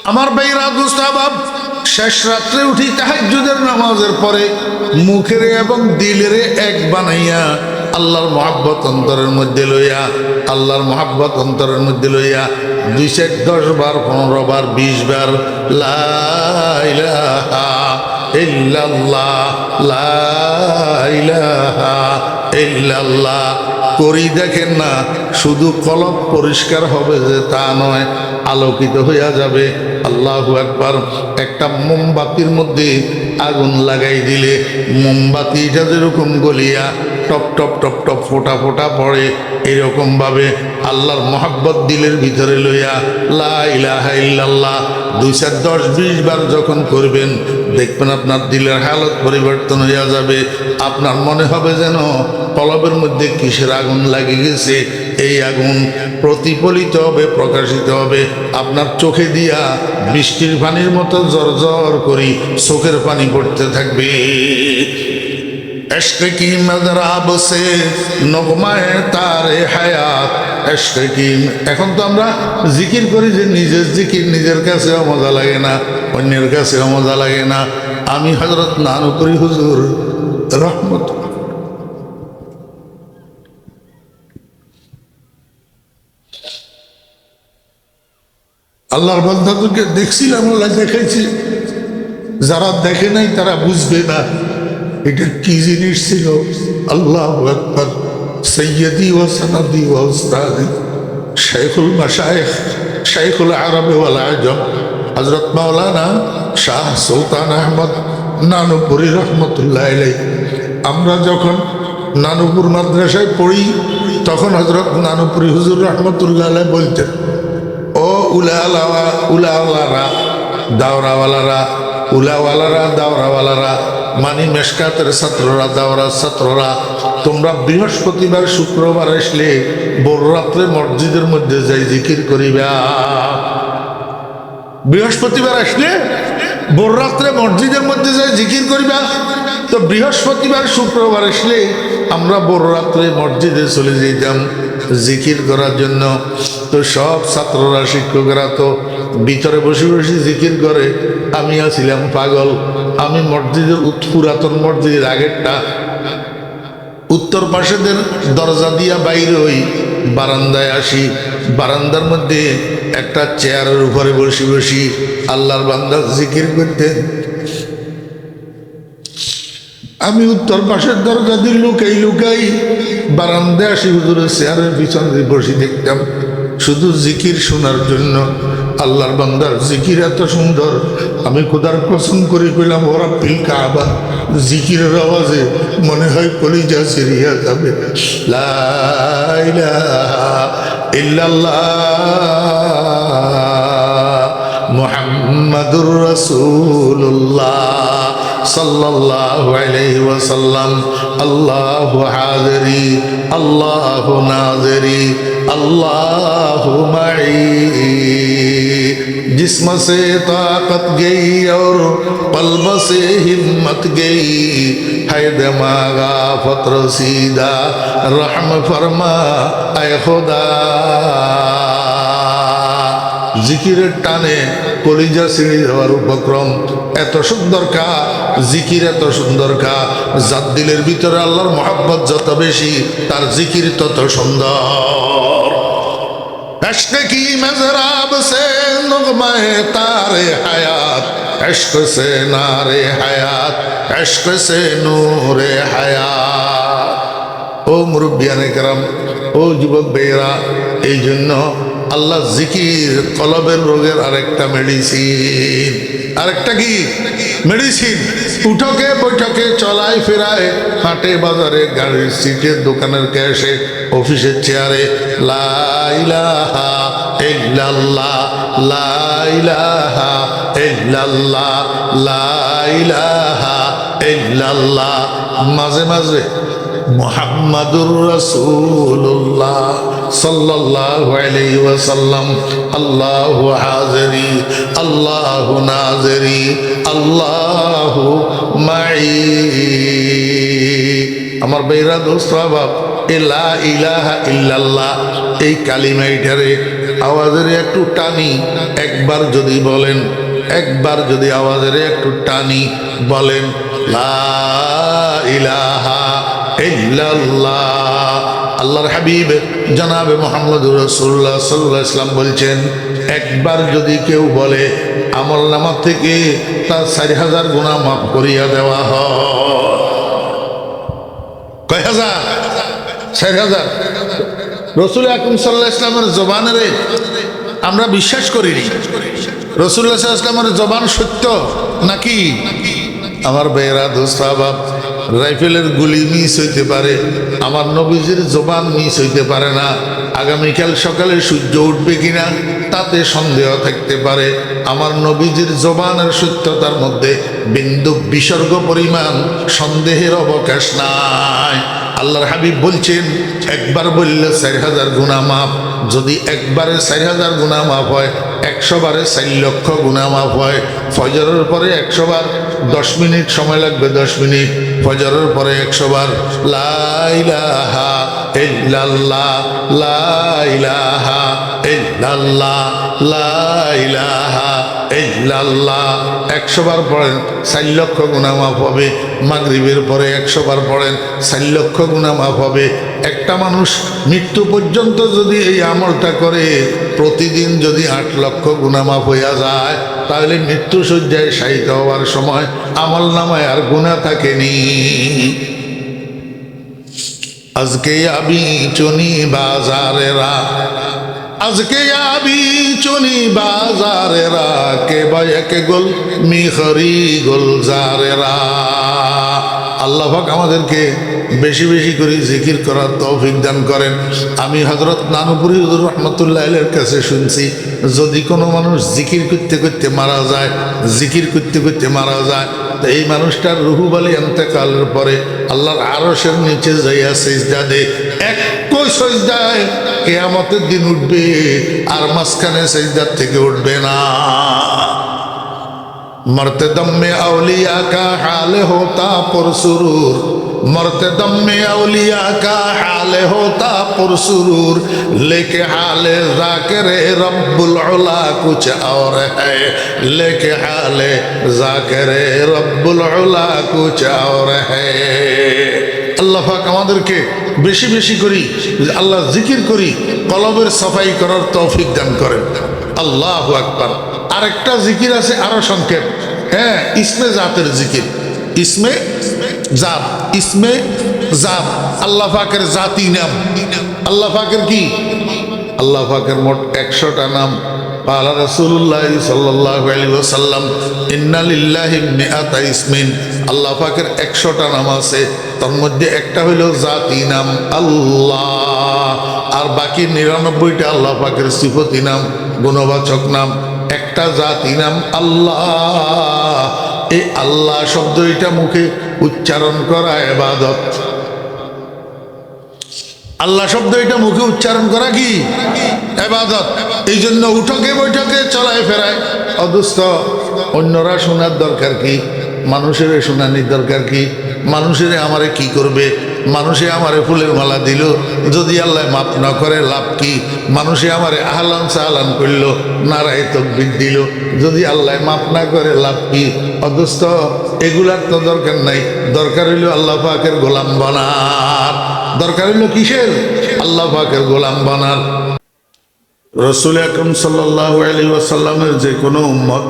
আমার ভাইরা দোস্ত বাপ, শেষ রাত্রে উঠি তাহাজ্জুদের নামাজের পরে মুখের এবং দিলের এক বানাইয়া আল্লাহর মহাব্বত অন্তরের মধ্যে লইয়া, আল্লাহর মহাব্বত অন্তরের মধ্যে লইয়া 210 বার 15 বার 20 বার লা ইলাহা ইল্লাল্লাহ লা ইলাহা ইল্লাল্লাহ করি। দেখেন না, শুধু কলব পরিষ্কার হবে যে তা নয়, আলোকিত হইয়া যাবে। আল্লাহু আকবার। একটা মোমবাতির মধ্যে আগুন লাগাই দিলে মোমবাতিটা যেরকম গলিয়া টপ টপ টপ টপ ফোটা ফোটা পড়ে, এরকম ভাবে আল্লাহর মহাব্বত দিলের ভিতরে লইয়া লা ইলাহা ইল্লাল্লাহ 2 4 10 20 বার যখন করবেন, দেখবেন আপনার দিলের হালত পরিবর্তন হইয়া যাবে। আপনার মনে হবে যেন কলবের মধ্যে কিসের আগুন লাগে গেছে। এই আগুন প্রতিফলিত হবে, প্রকাশিত হবে আপনার চোখে দিয়া বৃষ্টির পানির মতো জর্জর করি চোখের পানি পড়তে থাকবে। इश्क की मज़राब से नगमाए तारे हयात इश्क की। এখন তো আমরা জিকির করি যে নিজের জিকির নিজের কাছেও মজা লাগে না, অন্যের কাছেও মজা লাগে না। আমি হযরত নানুপুরি হুজুর রহমত আল্লাহর বান্দাদেরকে দেখছিলাম, আল্লাহ দেখাইছি। যারা দেখে নাই তারা বুঝবে না এটা কি জিনিস ছিল। আল্লাহু আকবার। সৈয়দি ওয়া সনদি ওয়া উস্তাদি শাইখুল মাশায়েখ শাইখুল আরব ওয়াল আজম হযরত মাওলানা শাহ সুলতান আহমদ নানুপুরি রহমতুল্লাহ আলাইহি। আমরা যখন নানুপুর মাদ্রাসায় পড়ি তখন হযরত নানুপুরি হুজুর রহমতুল্লাহ আলাইহি বলতেন, ও উলাওয়ালারা দাওরাওয়ালারা, উলাওয়ালারা দাওরাওয়ালারা, মানি মেশকাতের ছাত্ররা, দাওরার ছাত্ররা, তোমরা বৃহস্পতিবার শুক্রবার আসলে ভোর রাত্রে মসজিদের মধ্যে যাই জিকির করিবা। বৃহস্পতিবার আসলে ভোর রাত্রে মসজিদের মধ্যে যাই জিকির করিবা। তো বৃহস্পতিবার শুক্রবার আসলে আমরা ভোর রাত্রে মসজিদে চলে যেতাম জিকির করার জন্য। তো সব ছাত্ররা, শিক্ষকরা তো ভিতরে বসে বসে জিকির করে, আমি আছিলাম পাগল। আমি মসজিদের পুরাতন মসজিদের আগেরটা উত্তর পাশেদের দরজা দিয়া বাইরে হই, বারান্দায় আসি। বারান্দার মধ্যে একটা চেয়ারের উপরে বসে বসি আল্লাহর বান্দা জিকির করতেন। আমি উত্তর পাশের দরজা দিয়ে লুকাই লুকাই বারান্দায় আসি, হুজুরের চেয়ারের পিছনে বসে দেখতাম শুধু জিকির শোনার জন্য। আল্লাহর বান্দার জিকির এত সুন্দর, আমি খোদার কসম করে কইলাম ওরা পিল কাবা জিকিরের আওয়াজে মনে হয় কলিজা সিরিয়া যাবে। লা ইলাহা ইল্লাল্লাহ মুহাম্মাদুর রাসূলুল্লাহ সাল্লাল্লাহু আলাইহি ওয়াসাল্লাম। আল্লাহু হাযিরি আল্লাহু নাযিরি আল্লাহু মাই। जिस्म से ताकत गई और कल्ब से हिम्मत गई, है दिमागा फत्र सीधा रहम फरमा ऐ खुदा। জিকিরের টানে কলিজা ছিঁড়ে যাওয়ার উপক্রম। এত সুন্দর কা জিকির, এত সুন্দর কা, যার দিলের ভিতরে আল্লাহর মহব্বত যত বেশি তার জিকির তত সুন্দর। इश्क की मज़राब से नग़्मे तारे हयात, इश्क से नारे हयात, इश्क से नूरे हयात। ও মুরব্বিয়ানে কেরাম, ও যুবক ভাইয়েরা, এই জন্য আল্লাহ জিকির কলবের রোগের আরেকটা মেডিসিন। আরেকটা কি মেডিসিন? উঠকে বৈঠকে, চলায় ফেরায়, হাটে বাজারে, গাড়ির সিটে, দোকানের ক্যাশে, অফিসের চেয়ারে লা ইলাহা ইল্লাল্লাহ লা ইলাহা ইল্লাল্লাহ লা ইলাহা ইল্লাল্লাহ। মাঝে মাঝে মুহাম্মাদুর রাসূলুল্লাহ সাল্লাল্লাহু আলাইহি ওয়াসাল্লাম। আল্লাহু হাযিরি আল্লাহু নাযিরি আল্লাহু মাই। আমার ভাইরা দোস্ত বাপ, লা ইলাহা ইল্লাল্লাহ এই কালিমাইটারে আওয়াজের একটু টানি একবার যদি বলেন, একবার যদি আওয়াজের একটু টানি বলেন লা ইলাহা ইল্লাল্লাহ। আল্লাহর হাবিব জনাবে মুহাম্মদুর রাসূলুল্লাহ সাল্লাল্লাহু আলাইহি ওয়াসাল্লাম বলছেন, একবার যদি কেউ বলে আমল নামা থেকে তার 4000 গুনাহ মাফ করিয়া দেওয়া হয়। কয় হাজার? 4000। রাসূল আকরাম সাল্লাল্লাহু আলাইহি ওয়াসাল্লামের জবানের আমরা বিশ্বাস করিনি। রাসূলুল্লাহ সাল্লাল্লাহু আলাইহি ওয়াসাল্লামের জবান সত্য নাকি? আমার বেয়েরা দোস্ত আহবাব, রাইফেলের গুলি মিস হইতে পারে, আমার নবীজির জবান মিস হইতে পারে না। আগামীকাল সকালে সূর্য উঠবে কিনা তাতে সন্দেহ থাকতে পারে। আমার নবীজির জবানের সত্যতার মধ্যে বিন্দু বিসর্গ পরিমাণ সন্দেহের অবকাশ নাই। আল্লাহর হাবিব বলছেন, একবার বললে 4000 গুনাহ মাফ। যদি একবারে 4000 গুনাহ মাফ হয়, 100 বারে 4 লক্ষ গুনাহ মাফ হয়। ফজরের পরে 100 বার 10 মিনিট সময় লাগবে, 10 মিনিট। ফজরের পরে 100 বার লা ইলাহা ইল্লাল্লাহ, লা ইলাহা ইল্লাল্লাহ, লা ইলাহা ইল্লাল্লাহ 100 বার পড়েন, 4 লক্ষ গুনাহ মাফ হবে। মাগরিবের পরে 100 বার পড়েন, 4 লক্ষ গুনাহ মাফ হবে। একটা মানুষ মৃত্যু পর্যন্ত যদি এই আমলটা করে, প্রতিদিন যদি 8 লক্ষ গুনাহ মাফ হইয়া যায়, তাহলে মৃত্যু শয্যায় শায়িত হওয়ার সময় আমল নামায় আর গুনাহ থাকেনি। আজকে আবি চনি বাজারেরা, আজকে আবি চনি বাজারেরা, কে বায়কে গোল মিখরি গুলজারেরা। আল্লাহ পাক আমাদেরকে বেশি বেশি করে জিকির করার তৌফিক দান করেন। আমি হযরত নানুপুরি হুজুর রহমতুল্লাহ আলাইহির কাছে শুনছি, যদি কোনো মানুষ জিকির করতে করতে মারা যায়, জিকির করতে করতে মারা যায়, তো এই মানুষটার রুহু বালি ইন্তেকালের পরে আল্লাহর আরশের নিচে যাইয়া সিজদা দে। একই সিজদায় কিয়ামতের দিন উঠবে, আর মাঝখানে সিজদার থেকে উঠবে না। मरते दम में औलिया का हाल होता पुरसुरूर, मरते दम में औलिया का हाल होता पुरसुरूर, लेके हाल जाकिर रब्बुल उला कुछ और है, लेके हाल जाकिर रब्बुल उला कुछ और है। আল্লাহ পাক আমাদেরকে বেশি বেশি করি আল্লাহ জিকির করি, কলবের সাফাই করার তৌফিক দান করেন। আল্লাহু আকবার। আরেকটা জিকির আছে আরো সংক্ষেপ, হ্যাঁ, ইসমে জাতের জিকির। ইসমে জাত, ইসমে জাত আল্লাহ পাকের জাতি নাম। আল্লাহ পাকের কি? আল্লাহ পাকের মোট 100টা নাম। قال رسول الله صلى الله عليه وسلم إن لله مئة اسم। আল্লাহ পাকের 100টা নাম আছে, তার মধ্যে একটা হলো জাতি নাম আল্লাহ, আর বাকি 99টা আল্লাহ পাকের সিফতি নাম, গুণবাচক নাম। একটা জাতি নাম আল্লাহ। এই আল্লাহ শব্দ এটা মুখে উচ্চারণ করা ইবাদত। আল্লাহ শব্দ এটা মুখে উচ্চারণ করা কি ইবাদত। এই জন্য উঠকে বৈঠকে চলায় ফেরায় অদুস্থ অন্যরা শোনার দরকার কি? মানুষের শোনানির দরকার কি? মানুষের আমারে কি করবে? মানুষে আমারে ফুলের মালা দিল, যদি আল্লাহ মাপ না করে লাভ কি? মানুষে আমারে আহলান সাহলান করল, নারায়ে তাকবীর দিল, যদি আল্লাহ মাপ না করে লাভ কি? অদুস্থ এগুলার তো দরকার নাই। দরকার হইল আল্লাহ পাকের গোলাম বানার। দরকার হইল কিসের? আল্লাহ পাকের গোলাম বানার। রাসূল আকরাম সাল্লাল্লাহু আলাইহি ওয়াসাল্লামের যে কোনো উম্মত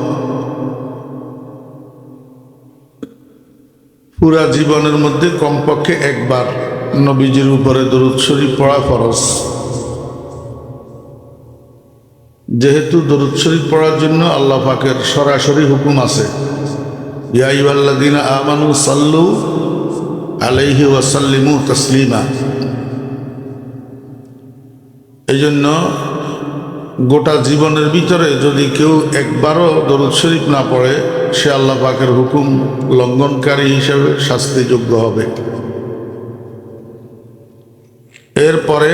পুরা জীবনের মধ্যে কমপক্ষে একবার নবীজির উপরে দরুদ শরীফ পড়া ফরজ। যেহেতু দরুদ শরীফ পড়ার জন্য আল্লাহ পাকের সরাসরি হুকুম আছে, ইয়া আইয়ুহাল্লাযীনা আমানু সাল্লু আলাইহি ওয়া সাল্লিমু তাসলিমা। এই জন্য গোটা জীবনের ভিতরে যদি কেউ একবারও দরুদ শরীফ না পড়ে, সে আল্লাহ পাকের হুকুম লঙ্ঘনকারী হিসেবে শাস্তিযোগ্য হবে। এরপরে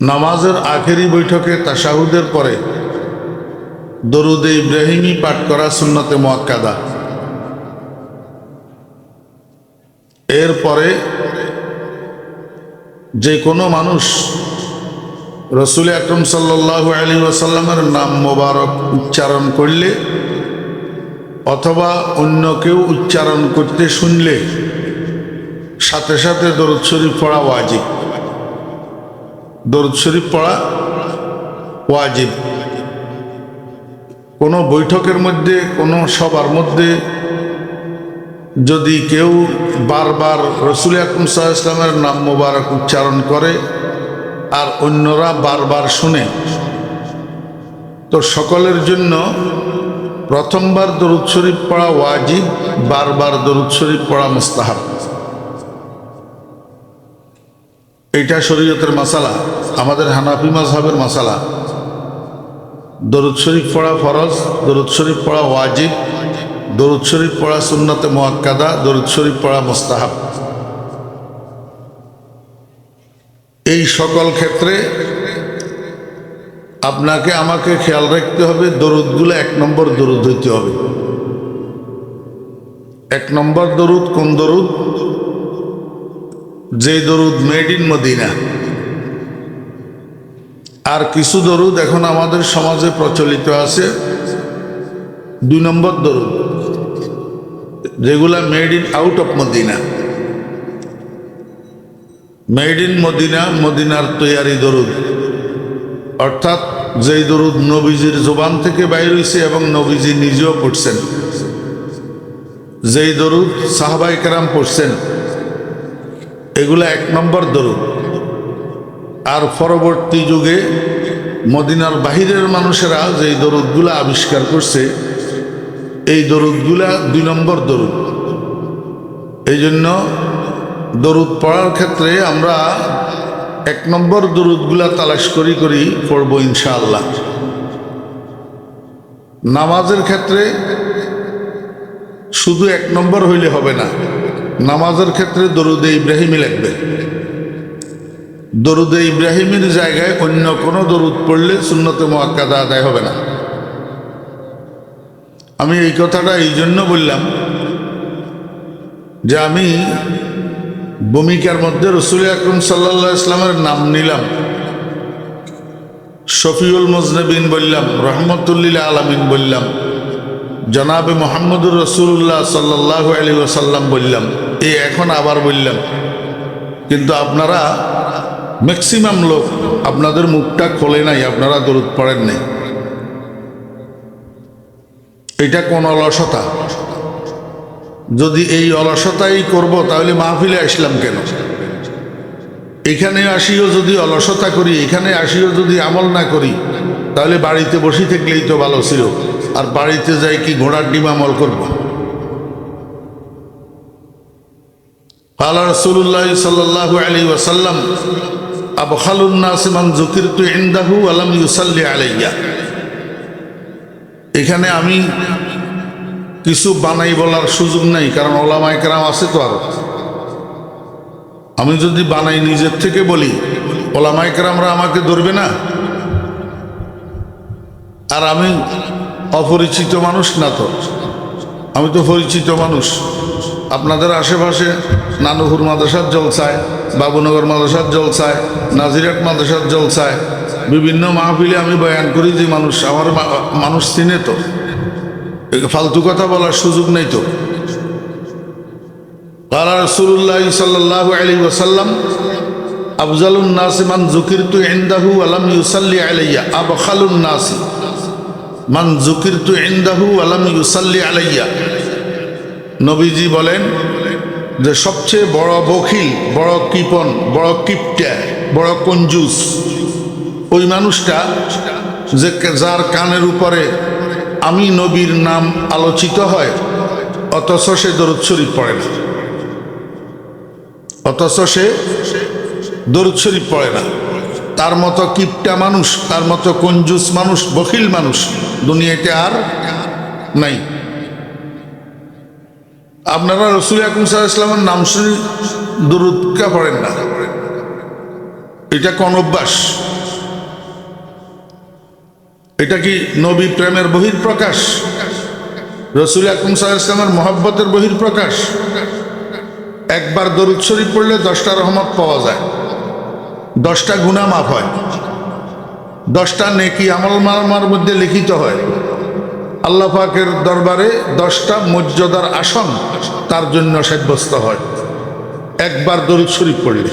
নামাজের আখেরি বৈঠকে তাশাহুদের পরে দরুদে ইব্রাহিমী পাঠ করা সুন্নতে মুআক্কাদা। এরপরে যে কোনো মানুষ রসুল আকরম সাল্লাল্লাহু আলাইহি ওয়াসাল্লামের নাম মোবারক উচ্চারণ করলে অথবা অন্য কেউ উচ্চারণ করতে শুনলে সাথে সাথে দরুদ শরীফ পড়া ওয়াজিব। দরুদ শরীফ পড়া ওয়াজিব। কোনো বৈঠকের মধ্যে, কোনো সবার মধ্যে যদি কেউ বারবার রসুল আকরম সাল্লাল্লাহু আলাইহি ওয়াসাল্লামের নাম মোবারক উচ্চারণ করে আর অন্যরা বারবার শুনে, তো সকলের জন্য প্রথমবার দরুদ শরীফ পড়া ওয়াজিব, বারবার দরুদ শরীফ পড়া মুস্তাহাব। এইটা শরীয়তের মাসালা, আমাদের হানাফি মাযহাবের মাসালা। দরুদ শরীফ পড়া ফরজ, দরুদ শরীফ পড়া ওয়াজিব, দরুদ শরীফ পড়া সুন্নতে মুআক্কাদা, দরুদ শরীফ পড়া মুস্তাহাব। এই সকল ক্ষেত্রে আপনাকে আমাকে খেয়াল রাখতে হবে, দরুদগুলো 1 নম্বর দরুদ হইতে হবে। 1 নম্বর দরুদ কোন দরুদ? যে দরুদ মেড ইন মদিনা। আর কিছু দরুদ এখন আমাদের সমাজে প্রচলিত আছে 2 নম্বর দরুদ, যেগুলা made in out of Medina. Made in Medina, মদিনার তৈয়ারি দরুদ, অর্থাৎ যেই দরুদ নবীজির জবান থেকে বাইর হইছে এবং নবীজি নিজেও পড়ছেন, যেই দরুদ সাহাবায়ে কেরাম পড়ছেন, এগুলা 1 নম্বর দরুদ। আর পরবর্তী যুগে মদিনার বাহিরের মানুষেরা যেই দরুদগুলা আবিষ্কার করছে, এই দরুদগুলা 2 নম্বর দরুদ। এই জন্য দরুদ পড়ার ক্ষেত্রে আমরা 1 নম্বর দরুদগুলা তালাশ করি পড়ব ইনশাআল্লাহ। নামাজের ক্ষেত্রে শুধু 1 নম্বর হইলে হবে না, নামাজের ক্ষেত্রে দরুদে ইব্রাহিমী লাগবে। দরুদে ইব্রাহিমের জায়গায় অন্য কোনো দরুদ পড়লে সুন্নতে মুআক্কাদা আদায় হবে না। আমি এই কথাটা এই জন্য বললাম যে আমি ভূমিকার মধ্যে রসুল আকরম সাল্লাল্লাহু আলাইহি ওয়াসাল্লামের নাম নিলাম, শফিউল মুজনিবিন বললাম, রহমতুল্লিল আলামিন বললাম, জনাবে মুহাম্মদুর রাসূলুল্লাহ সাল্লাল্লাহু আলাইহি ওয়াসাল্লাম বললাম, এই এখন আবার বললাম। কিন্তু আপনারা ম্যাক্সিমাম লোক আপনাদের মুখটা খোলে নাই, আপনারা দরুদ পড়েন নাই। এটা কোন অলসতা? যদি এই অলসতাই করব তাহলে মাহফিলে আসলাম কেন? এখানে আসিও যদি অলসতা করি, এখানে আসিও যদি আমল না করি, তাহলে বাড়িতে বসে থাকলেই তো ভালো ছিল। আর বাড়িতে যাই কি ঘোড়ার ডিম আমল করব? ক্বালা রাসূলুল্লাহ সাল্লাল্লাহু আলাইহি ওয়াসাল্লাম আবখালুন নাস মান যুকিরতু ইনদাহু ওয়া লাম ইউসাল্লি আলাইয়া। এখানে আমি কিছু বানাই বলার সুযোগ নাই, কারণ ওলামায়ে কেরাম আছে তো। আর আমি যদি বানাই নিজের থেকে বলি, ওলামায়ে কেরামরা আমাকে ধরবে না। আর আমি অপরিচিত মানুষ না তো, আমি তো পরিচিত মানুষ। আপনাদের আশেপাশে নানুপুর মাদ্রাসার জলসায়, বাবুনগর মাদ্রাসার জলসায়, নাজিরাট মাদ্রাসার জলসায়, বিভিন্ন মাহফিলে আমি বয়ান করি যে মানুষ আমার মানুষ চিনে তো, ফালতু কথা বলার সুযোগ নেই তো। ক্বালা রাসূলুল্লাহ সাল্লাল্লাহু আলাইহি ওয়াসাল্লাম আফজালুন নাস মান যুকিরতু ইনদাহু ওয়া লাম ইউসাল্লি আলাইয়া আবখালুন নাস মান যুকিরতু ইনদাহু ওয়া লাম ইউসাল্লি আলাইয়া। নবীজি বলেন যে সবচেয়ে বড় বখিল, বড় কৃপণ, বড় কিপটা, বড় কঞ্জুস ওই মানুষটা যে যার কানের উপরে আমি নবীর নাম আলোচিত হয় অথচ সে দরুদ শরীফ পড়ে না, অথচ সে দরুদ শরীফ পড়ে না। তার মতো কিপটা মানুষ, তার মতো কঞ্জুস মানুষ, বখিল মানুষ দুনিয়াতে আর নাই। আপনারা রাসূল আকরাম সাল্লাল্লাহু আলাইহি ওয়াসাল্লামের নাম শুনে দরুদ কে পড়েন না? এটা কোন অভ্যাস? এটা কি নবী প্রেমের বহিঃপ্রকাশ? রাসূল আকরাম সাল্লাল্লাহু আলাইহি ওয়াসাল্লামের মহব্বতের বহিঃপ্রকাশ? একবার দরুদ শরীফ পড়লে 10টা রহমত পাওয়া যায়। 10টা গুনাহ মাফ হয়, 10টা নেকি আমল নামার মধ্যে লিখিত হয়। আল্লাহ পাকের দরবারে 10টা মর্যাদার আসন তার জন্য সাব্যস্ত হয় একবার দরুদ শরীফ পড়লে।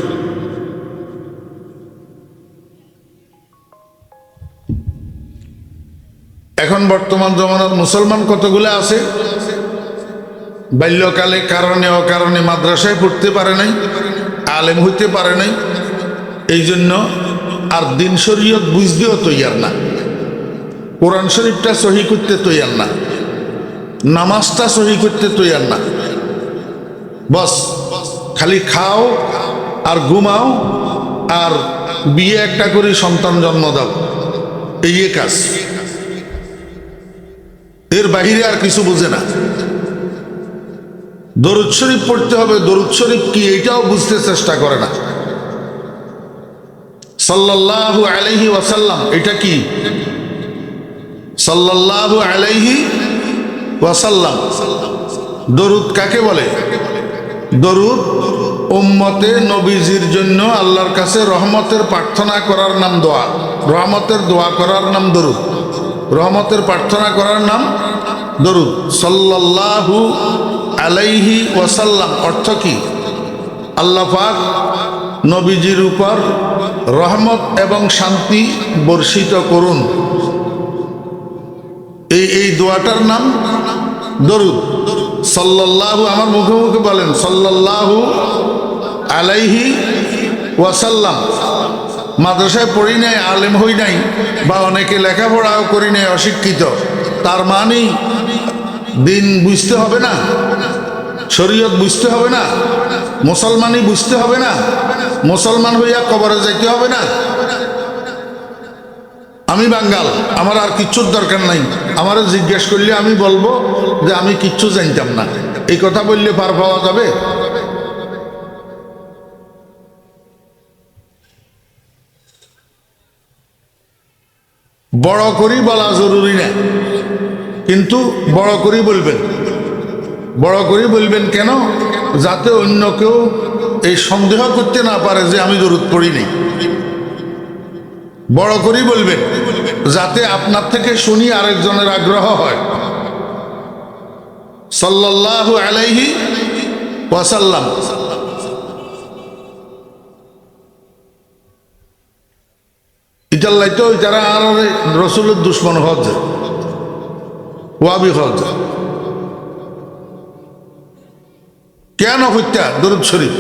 এখন বর্তমান জমানার মুসলমান কতগুলো আছে, বাল্যকালে কারণে অকারণে মাদ্রাসায় পড়তে পারে নাই, আলেম হইতে পারে নাই, এই জন্য আর দিন শরীয়ত বুঝতেও তৈয়ার না, কোরআন শরীফটা সহি করতে তৈয়ার না, নামাজটা সহি করতে তৈয়ার না। বস খালি খাও আর ঘুমাও আর বিয়ে একটা করে সন্তান জন্ম দাও, এই কাজ, এর বাহিরে আর কিছু বুঝে না। দরুদ শরীফ পড়তে হবে, দরুদ শরীফ কি এটাও বুঝতে চেষ্টা করে না। সাল্লাল্লাহু আলাইহি ওয়াসাল্লাম এটা কি, সাল্লাল্লাহু আলাইহি ওয়াসাল্লাম, দরুদ কাকে বলে? দরুদ উম্মতে নবীজির জন্য আল্লাহর কাছে রহমতের প্রার্থনা করার নাম দোয়া, রহমতের দোয়া করার নাম দরুদ, রহমতের প্রার্থনা করার নাম দরুদ। সাল্লাল্লাহু আলাইহি ওয়াসাল্লাম অর্থ কি? আল্লাহ পাক নবীজির উপর রহমত এবং শান্তি বর্ষিত করুন, এই দোয়াটার নাম দরুদ। সাল্লাল্লাহু, আমার মুখে মুখে বলেন সাল্লাল্লাহু আলাইহি ওয়াসাল্লাম। মাদ্রাসায় পড়ি নাই, আলেম হই নাই, বা অনেকে লেখাপড়াও করি নাই, অশিক্ষিত, তার মানে দিন বুঝতে হবে না, শরীয়ত বুঝতে হবে না, মুসলমানই বুঝতে হবে না, মুসলমান হইয়া কবরে যাইতে হবে না। আমি বাঙ্গাল, আমার আর কিচ্ছুর দরকার নাই, আমারও জিজ্ঞেস করলে আমি বলবো যে আমি কিচ্ছু জানতাম না, এই কথা বললে পার পাওয়া যাবে? বড় করি বলা জরুরি না, কিন্তু বড় করি বলবেন। বড় করি বলবেন কেন? যাতে অন্য কেউ এই সন্দেহ করতে না পারে যে আমি দরুদ পড়ি নাই। বড় করি বলবেন যাতে আপনার থেকে শুনি আরেকজনের আগ্রহ হয়। সাল্লাল্লাহু আলাইহি ওয়াসাল্লাম। ইতাল্লাই তো যারা আর রসুলের দুশ্মন হজ, ওয়াবি হজ, কেন হত্যা দরুদ শরীফ?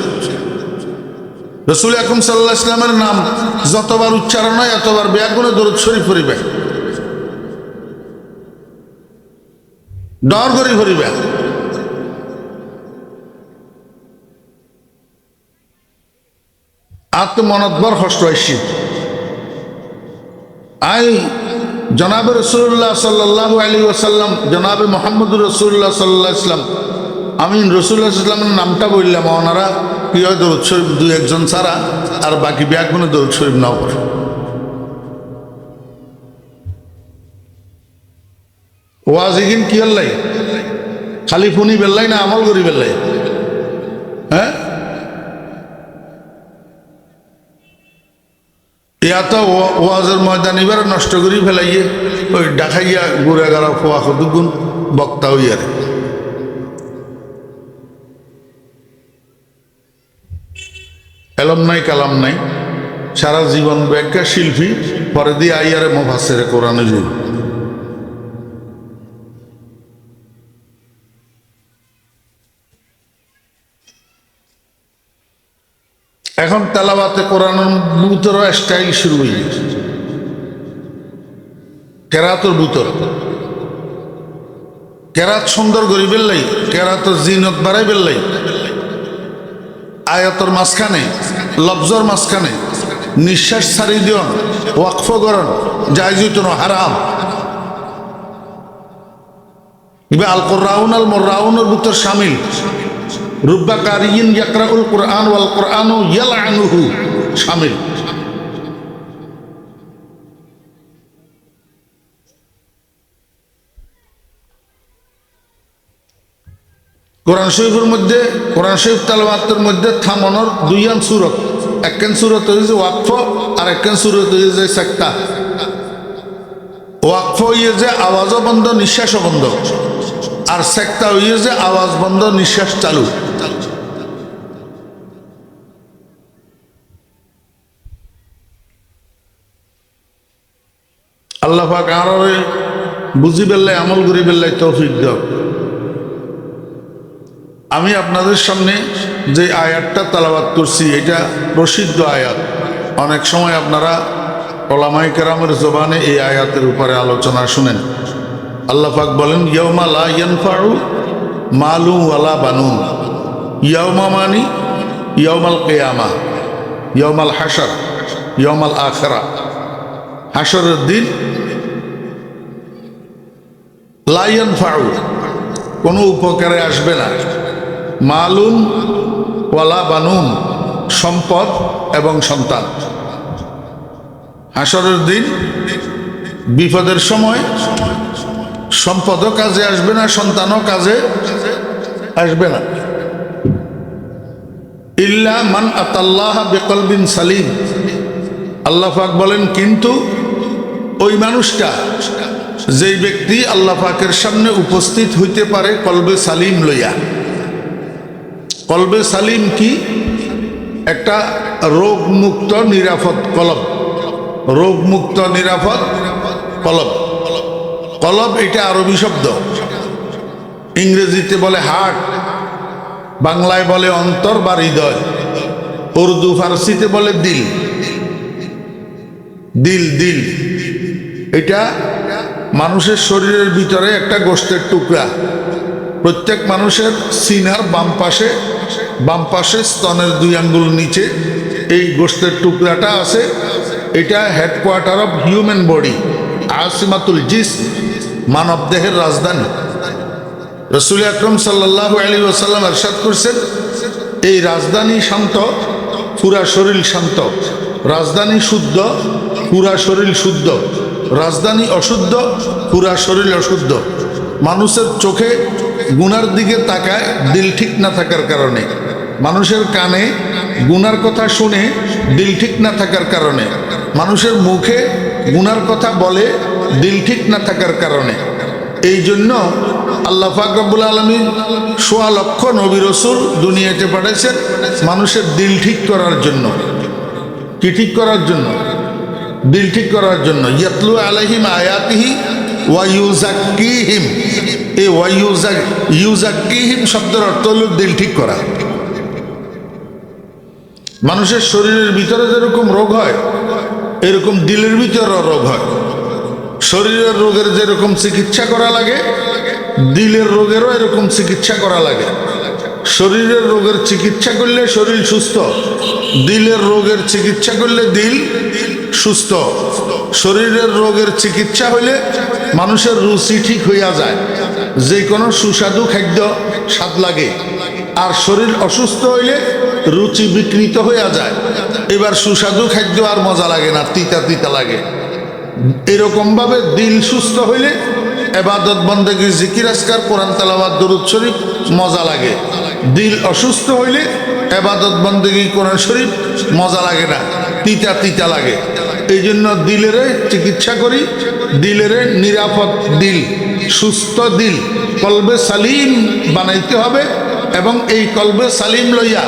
রসুল আকরাম সাল্লাল্লাহু আলাইহি ওয়াসাল্লামের নাম যতবার উচ্চারণ হয় এতবার ব্যাগুণে দরুদ শরীফ পড়িবে, ডর করি পড়িবে। আর তো মনত বড় কষ্ট হয়েছি, আই জনাবে রসুল্লাহ সাল্লাল্লাহু আলাইহি ওয়াসাল্লাম, জনাবে মুহাম্মদুর রাসূলুল্লাহ সাল্লাল্লাহু আলাইহি ওয়াসাল্লাম, আমি রসুল্লাহ সাল্লামের নামটা বললাম, ওনারা কি হয় দরুদ শরীফ দুই একজন ছাড়া আর বাকি ব্যাগুনে দরুদ শরীফ নাও পড়ে। ওয়াজ এগিন কি হল্লাই, খালি ফুনি বেল্লাই না আমল করি বেল্লাই? হ্যাঁ, এত ওয়াজের ময়দান এবার নষ্ট করি ফেলাইয়ে ওই ডাকাইয়া ঘুরে গেলা ফোয়া দুগুণ বক্তা হইয়ারে। এলম নাই কালাম নাই, সারা জীবন ব্যাখ্যা শিল্পী, পরে দিয়ে আইয়ারে মুফাসসিরে কোরআনে যাই। এখন তেলাওয়াতে কোরআনের ভিতর স্টাইল শুরু হয়ে গেছে, কেরাতর ভিতর কেরাত সুন্দর করি বেললাই, কেরাতর জিনত বাড়াই বেললাই, আয়াতর মাঝখানে লফজর মাঝখানে নিঃশ্বাস ছাড়ি দিন, ওয়াকফ করন জায়জ হারাম। আল কোরআন আল মোররাউনের ভিতর শামিল, রুব্বা কারিয়িন ইয়াকরাউল কুরআন ওয়াল কুরআনু ইয়ালআনুহু শামিল। কোরআন শরীফের মধ্যে, কোরআন শরীফ তেলাওয়াতের মধ্যে থামানোর দুইয়ান সূরত, একখান সুরত হয়েছে ওয়াকফ আর একখান সুরত হয়েছে সেক্তা। ওয়াকফ হইয়ে যে আওয়াজও বন্ধ নিঃশ্বাসও বন্ধ, আর সেক্তা হইয়ে যে আওয়াজ বন্ধ নিঃশ্বাস চালু। আল্লাহ পাক আরো বুঝি বেল্লাই আমল করি বেল্লাই তৌফিক দাও। আমি আপনাদের সামনে যে আয়াতটা তালাবাত করছি এটা প্রসিদ্ধ আয়াত। অনেক সময় আপনারা ওলামায়ে কেরামের জবানে এই আয়াতের উপরে আলোচনা শুনেন। আল্লাহ পাক বলেন ইয়াউমা লা ইয়ানফাউ মালুন ওয়ালা বানুন। ইয়াউমা মানি ইয়াউমাল কিয়ামা, ইয়াউমাল হাশর, ইয়াউমাল আখিরা। হাশরের দিন লা ইয়ানফাউ কোনো উপকারে আসবে না, মালুন ওয়ালা বানুন সম্পদ এবং সন্তান। হাশরের দিন বিপদের সময় সম্পদও কাজে আসবে না, সন্তানও কাজে আসবে না। ইল্লা মান আতাল্লাহ বিকলবিন সালিম। আল্লাহ পাক বলেন কিন্তু ওই মানুষটা, যেই ব্যক্তি আল্লাহ পাকের সামনে উপস্থিত হইতে পারে কলবে সালিম লইয়া। কলবে সালিম কি? একটা রোগমুক্ত নিরাপদ কলব, রোগমুক্ত নিরাপদ কলব। কলব এটা আরবি শব্দ, ইংরেজিতে বলে হার্ট, বাংলায় বলে অন্তর বা হৃদয়, উর্দু ফার্সিতে বলে দিল। দিল দিল এটা মানুষের শরীরের ভিতরে একটা গোশতের টুকরা। প্রত্যেক মানুষের সিনার বাম পাশে স্তনের 2 আঙ্গুল নিচে এই গোশতের টুকরাটা আছে। এটা হেডকোয়ার্টার অফ হিউম্যান বডি, আসিমাতুল জিসম, মানব দেহের রাজধানী। রাসূল আকরাম সাল্লাল্লাহু আলাইহি ওয়াসাল্লাম ইরশাদ করেছেন, এই রাজধানী শান্ত, পুরা শরীর শান্ত। রাজধানী শুদ্ধ, পুরা শরীর শুদ্ধ। রাজধানী অশুদ্ধ, পুরা শরীর অশুদ্ধ। মানুষের চোখে গুনার দিকে তাকায় দিল ঠিক না থাকার কারণে, মানুষের কানে গুনার কথা শুনে দিল ঠিক না থাকার কারণে, মানুষের মুখে গুনার কথা বলে দিল ঠিক না থাকার কারণে। এই জন্য আল্লাহ পাক রব্বুল আলামিন ১৬ লক্ষ নবী রাসূল দুনিয়াতে পাঠাইছেন মানুষের দিল ঠিক করার জন্য। কি ঠিক করার জন্য? দিল ঠিক করার জন্য। ইয়াতলু আলাইহিম আয়াতিহি ওয়া ইউযাক্কিহিম। এই ওয়া ইউযাক্কিহিম শব্দের অর্থ হলো দিল ঠিক করা। মানুষের শরীরের ভিতরে যেরকম রোগ হয় এরকম দিলের ভিতরেও রোগ হয়। শরীরের রোগের যেরকম চিকিৎসা করা লাগে দিলের রোগেরও এরকম চিকিৎসা করা লাগে। শরীরের রোগের চিকিৎসা করলে শরীর সুস্থ, দিলের রোগের চিকিৎসা করলে দিল সুস্থ। শরীরের রোগের চিকিৎসা হইলে মানুষের রুচি ঠিক হইয়া যায়, যে কোনো সুস্বাদু খাদ্য স্বাদ লাগে। আর শরীর অসুস্থ হইলে রুচি বিকৃত হইয়া যায়, এবার সুস্বাদু খাদ্য আর মজা লাগে না, তিতা তিতা লাগে। এরকম ভাবে দিল সুস্থ হইলে ইবাদত বন্দেগী জিকির আজকার কোরআন তেলাওয়াত দরুদ শরীফ মজা লাগে। দিল অসুস্থ হইলে ইবাদত বন্দেগী কোরআন শরীফ মজা লাগে না, তিতা তিতা লাগে। এই জন্য দিলেরে চিকিৎসা করি, দিলেরে নিরাপদ দিল, সুস্থ দিল, কলবে সালিম বানাইতে হবে। এবং এই কলবে সালিম লইয়া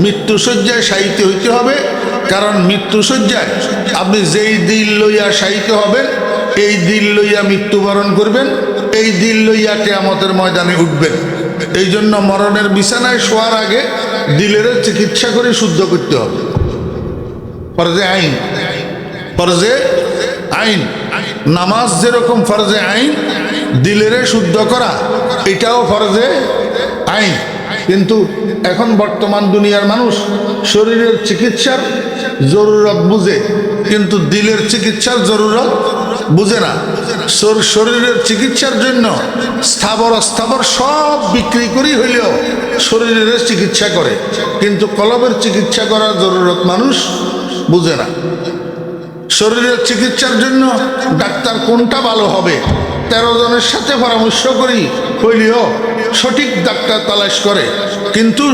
মৃত্যুশয্যায় শায়িত হইতে হবে। কারণ মৃত্যুশয্যায় আপনি যেই দিল লইয়া শায়িত হবেন, এই দিল লইয়া মৃত্যুবরণ করবেন, এই দিল লইয়া কিয়ামতের ময়দানে উঠবেন। এই জন্য মরণের বিছানায় শোয়ার আগে দিলের চিকিৎসা করে শুদ্ধ করতে হবে। ফরজে আইন, ফরজে আইন। নামাজ যেরকম ফরজে আইন, দিলের শুদ্ধ করা এটাও ফরজে আইন। কিন্তু এখন বর্তমান দুনিয়ার মানুষ শরীরের চিকিৎসার জরুরত বুঝে, কিন্তু দিলের চিকিৎসার জরুরত বুঝে না। শরীরের চিকিৎসার জন্য স্থাবর অস্থাবর সব বিক্রি করি হইলেও শরীরের চিকিৎসা করে, কিন্তু কলবের চিকিৎসা করার জরুরত মানুষ বুঝে না। শরীরের চিকিৎসার জন্য ডাক্তার কোনটা ভালো হবে 13 জনের সাথে পরামর্শ করি হইলেও সঠিক ডাক্তার তালাশ করে, কিন্তু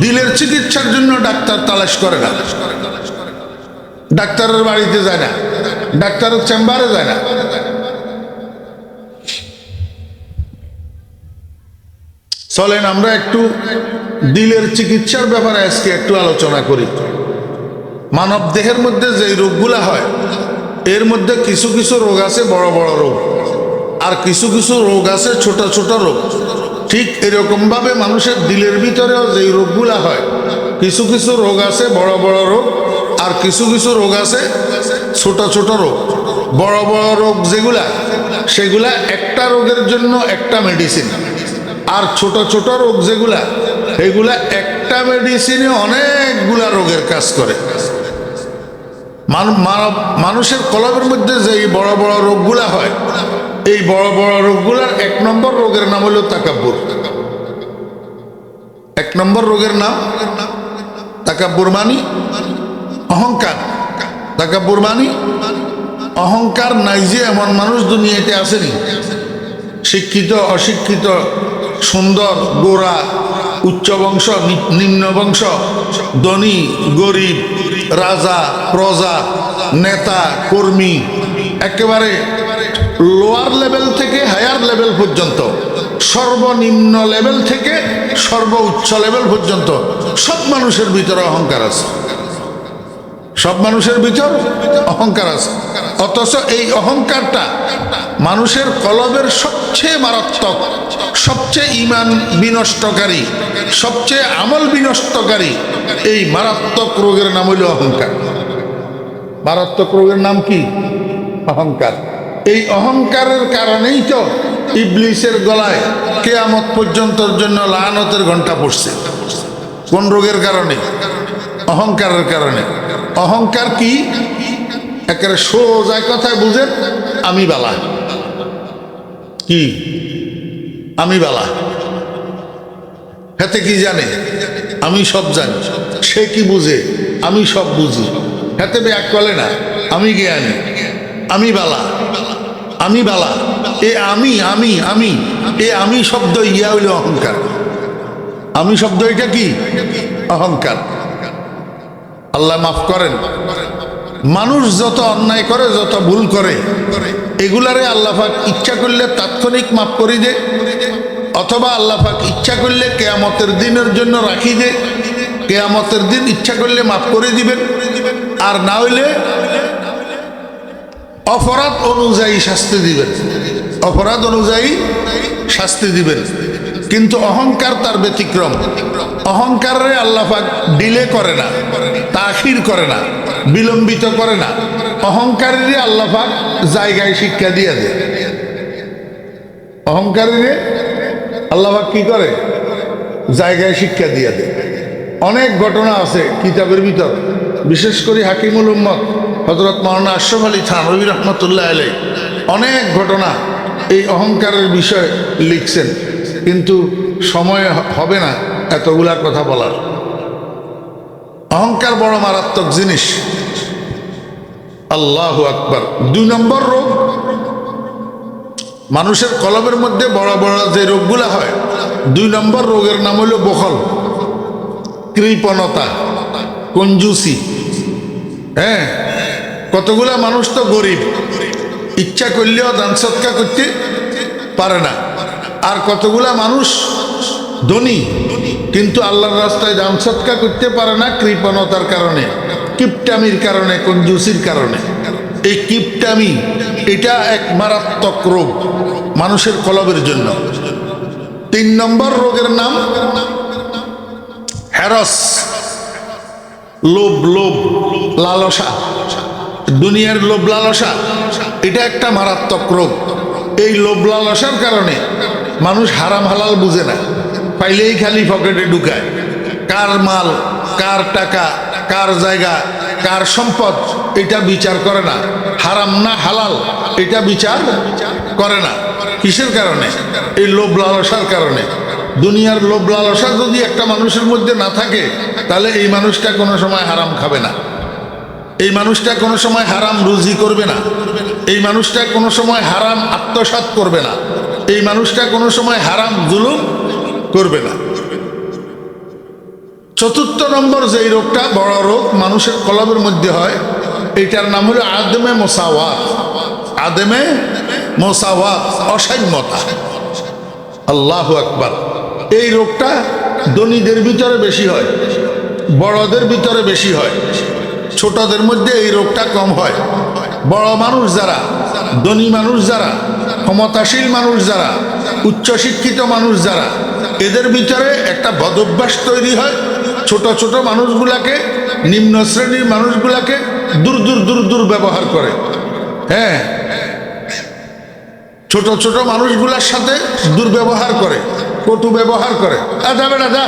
দিলের চিকিৎসার জন্য ডাক্তার তালাশ করে না। ডাক্তারের বাড়িতে যায় না, ডাক্তারের চেম্বারে যায় না। চলেন আমরা একটু দিলের চিকিৎসার ব্যাপারে আজকে একটু আলোচনা করি। মানব দেহের মধ্যে যে রোগগুলা হয়, এর মধ্যে কিছু কিছু রোগ আছে বড় বড় রোগ, আর কিছু কিছু রোগ আছে ছোট ছোট রোগ। ঠিক এরকম ভাবে মানুষের দিলের ভিতরেও যে রোগগুলা হয়, কিছু কিছু রোগ আছে বড় বড় রোগ, আর কিছু কিছু রোগ আছে ছোট ছোট রোগ। বড় বড় রোগ যেগুলা, সেগুলা একটা রোগের জন্য একটা মেডিসিন, আর ছোট ছোট রোগ যেগুলা, এগুলা একটা মেডিসিনে অনেকগুলা রোগের কাজ করে। মানুষের কলবের মধ্যে যে বড় বড় রোগগুলা হয়, এই বড় বড় রোগগুলার এক নম্বর রোগের নাম হলো তাকাব্বুর। এক নম্বর রোগের নাম তাকাব্বুর, মানে অহংকার। তাকাব্বুর মানে অহংকার নাই যে এমন মানুষ দুনিয়াতে আসেনি। শিক্ষিত অশিক্ষিত, সুন্দর গোরা, উচ্চ বংশ নিম্ন বংশ, ধনী গরিব, রাজা প্রজা, নেতা কর্মী, একেবারে লোয়ার লেভেল থেকে হায়ার লেভেল পর্যন্ত, সর্বনিম্ন লেভেল থেকে সর্বোচ্চ লেভেল পর্যন্ত সব মানুষের ভিতরে অহংকার আছে। সব মানুষের ভিতর অহংকার আছে। অথচ এই অহংকারটা মানুষের কলবের সবচেয়ে মারাত্মক, সবচেয়ে ঈমান বিনষ্টকারী, সবচেয়ে আমল বিনষ্টকারী এই মারাত্মক রোগের নাম হইল অহংকার। মারাত্মক রোগের নাম কি? অহংকার। এই অহংকারের কারণেই তো ইবলিসের গলায় কিয়ামত পর্যন্তর জন্য লাআনতের ঘণ্টা পড়ছে। কোন রোগের কারণে? অহংকারের কারণে। অহংকার কি? একেবারে সোজা কথায় বুঝেন, আমি বালা। কি? আমি বালা। হাতে কি জানে? আমি সব জানি। সে কি বুঝে? আমি সব বুঝি। হাতে ব্যাক করে না, আমি জ্ঞানী, আমি বালা, আমি বালা। এ আমি আমি আমি এ আমি শব্দ ইয়া হইল অহংকার। আমি শব্দ এটা কি? অহংকার। আল্লাহ মাফ করেন। মানুষ যত অন্যায় করে, যত ভুল করে, এগুলারে আল্লাহ পাক ইচ্ছা করলে তাৎক্ষণিক মাফ করে দে, অথবা আল্লাহ পাক ইচ্ছা করলে কিয়ামতের দিনের জন্য রাখি দে। কিয়ামতের দিন ইচ্ছা করলে মাফ করে দিবেন, আর না হইলে অপরাধ অনুযায়ী শাস্তি দিবেন। অপরাধ অনুযায়ী শাস্তি দিবেন। কিন্তু অহংকার তার ব্যতিক্রম। অহংকারে আল্লাহ পাক ডিলে করে না, তাখির করে না, বিলম্বিত করে না। অহংকারীরে আল্লাহ পাক জায়গায় শিক্ষা দিয়ে দেয়। অহংকারীরে আল্লাহ পাক কি করে? জায়গায় শিক্ষা দিয়ে দেয়। অনেক ঘটনা আছে কিতাবের ভিতর, বিশেষ করে হাকিমুল উম্মত হযরত মাওলানা আশরাফ আলী থানভী রহমতুল্লাহ আলাইহি অনেক ঘটনা এই অহংকারের বিষয়ে লিখছেন, কিন্তু সময় হবে না এতগুলার কথা বলার। অহংকার বড় মারাত্মক জিনিস। আল্লাহু আকবার। 2 নম্বর রোগ, মানুষের কলবের মধ্যে বড় বড় যে রোগগুলা হয়, 2 নম্বর রোগের নাম হলো বখল, কৃপণতা, কঞ্জুসি। হ্যাঁ, কতগুলা মানুষ তো গরিব, ইচ্ছা করলেও দান সৎকা করতে পারে না। আর কতগুলা মানুষ ধনী, কিন্তু আল্লাহর রাস্তায় দান সৎকা করতে পারে না কৃপণতার কারণে, কিপটামির কারণে, কঞ্জুসির কারণে। এই কিপটামি এটা এক মারাত্মক রোগ মানুষের কলবের জন্য। 3 নম্বর রোগের নাম হেরস, লোভ, লোভ লালসা, দুনিয়ার লোভ লালসা। এটা একটা মারাত্মক রোগ। এই লোভ লালসার কারণে মানুষ হারাম হালাল বুঝে না, পাইলেই খালি পকেটে ঢুকায়। কার মাল, কার টাকা, কার জায়গা, কার সম্পদ, এটা বিচার করে না। হারাম না হালাল এটা বিচার করে না। কিসের কারণে? এই লোভ লালসার কারণে। দুনিয়ার লোভ লালসা যদি একটা মানুষের মধ্যে না থাকে, তাহলে এই মানুষটা কোনো সময় হারাম খাবে না, এই মানুষটা কোনো সময় হারাম রুজি করবে না, এই মানুষটা কোনো সময় হারাম আত্মসাৎ করবে না, এই মানুষটা কোনো সময় হারাম জুলুম করবে না। চতুর্থ নম্বর যেই রোগটা বড় রোগ মানুষের কলবের মধ্যে হয়, এটার নাম হলো আদমে মোসাওয়াত। আদমে মোসাওয়াত, অসাম্যতা। আল্লাহু আকবার। এই রোগটা ধনীদের ভিতরে বেশি হয়, বড়দের ভিতরে বেশি হয়, ছোটদের মধ্যে এই রোগটা কম হয়। বড় মানুষ যারা, ধনী মানুষ যারা, ক্ষমতাশীল মানুষ যারা, উচ্চশিক্ষিত মানুষ যারা, এদের ভিতরে একটা বদভ্যাস তৈরি হয়। ছোট ছোট মানুষগুলাকে, নিম্ন শ্রেণীর মানুষগুলাকে দূর দূর দূর দূর ব্যবহার করে। হ্যাঁ, ছোট ছোট মানুষগুলার সাথে দুর্ব্যবহার করে, কটু ব্যবহার করে। যাবে না, যা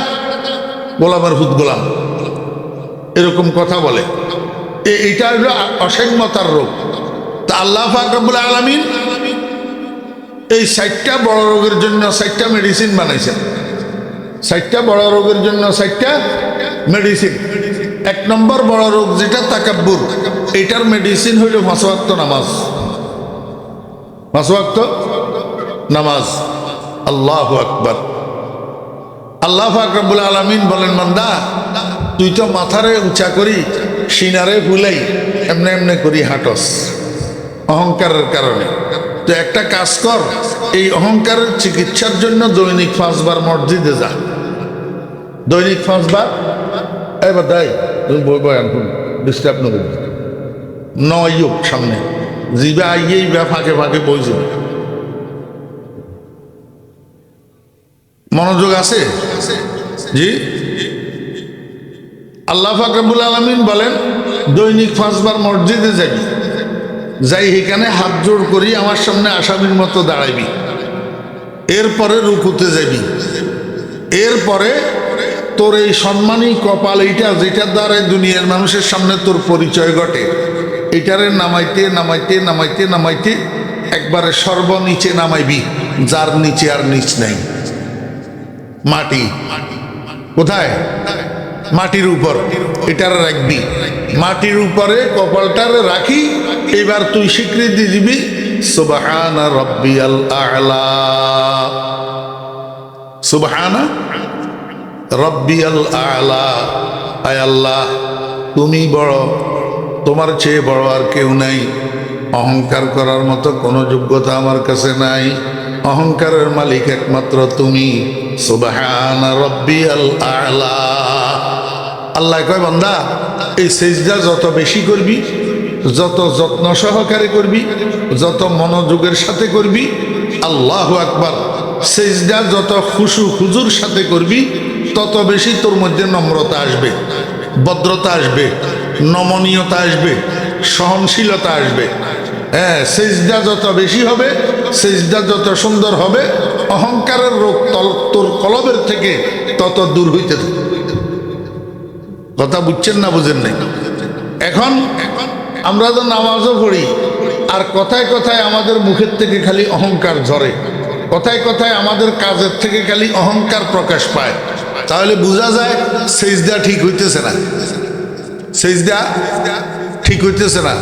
গোলামের হুদ গোলাম, এরকম কথা বলে। এইটা হলো অসাম্যতার রোগ। তা আল্লাহ পাক রব্বুল আলামিন এই 60টা বড় রোগের জন্য 60টা মেডিসিন বানাইছেন। 60টা বড় রোগের জন্য 60টা মেডিসিন। 1 নম্বর বড় রোগ যেটা তাকাব্বুর, এটার মেডিসিন হইল 5 ওয়াক্ত নামাজ। 5 ওয়াক্ত নামাজ। আল্লাহু আকবার। আল্লাহ পাক রব্বুল আলামিন বলেন, বান্দা তুই তো মাথারে উঁচা করি, সিনারে ফুলাই, এমনি এমনি করি হাঁটস অহংকারের কারণে। তো একটা কাজ কর, এই অহংকারের চিকিৎসার জন্য দৈনিক 5 বার মসজিদে যা। দৈনিক 5 বার। এবার দাই বয়ান ডিস্টার্ব না করবি, নয় সামনে জিবে আইয়েই বা ফাঁকে ফাঁকে বই যাবে। মনোযোগ আছে? জি। আল্লাহ পাক রব্বুল আলামিন বলেন, দৈনিক 5 বার মসজিদে যাবি, যাই এখানে হাত জোড় করি আমার সামনে আসামির মতো দাঁড়াইবি। এরপরে রুকুতে যাবি। এরপরে তোর এই সম্মানী কপাল, এইটা যেটার দ্বারা দুনিয়ার মানুষের সামনে তোর পরিচয় ঘটে, এটারে নামাইতে নামাইতে নামাইতে নামাইতে একবারে সর্বনিচে নামাইবি, যার নিচে আর নিচ নাই। মাটি। কোথায়? মাটির উপর এটার রাখবি। মাটির উপরে কপালটারে রাখি। এবার তুই স্বীকৃতি দিবি, সুবহানা রাব্বিয়াল আ'লা, সুবহানা রাব্বিয়াল আ'লা। আয় আল্লাহ, তুমি বড়, তোমার চেয়ে বড় আর কেউ নাই। অহংকার করার মতো কোনো যোগ্যতা আমার কাছে নাই। অহংকারের মালিক একমাত্র তুমি। সুবহানা রাব্বিয়াল আ'লা। আল্লাহ কয়, বান্দা এই সেজদা যত বেশি করবি, যত যত্ন সহকারে করবি, যত মনোযোগের সাথে করবি, আল্লাহু আকবার, সেজদা যত খুশু খুজুর সাথে করবি, তত বেশি তোর মধ্যে নম্রতা আসবে, ভদ্রতা আসবে, নমনীয়তা আসবে, সহনশীলতা আসবে। হ্যাঁ, সেজদা যত বেশি হবে, সেজদা যত সুন্দর হবে, অহংকারের রোগ তোর কলবের থেকে তত দূর হইতে থাকে। কথা বুঝছেন না বুঝেন নাই? এখন আমরা তো নামাজও পড়ি, আর কথায় কথায় আমাদের মুখের থেকে খালি অহংকার ঝরে, কথায় কথায় আমাদের কাজের থেকে খালি অহংকার প্রকাশ পায়। তাহলে বোঝা যায় সেজদা ঠিক হইতেছে না। সেজদা ঠিক হইতেছে না।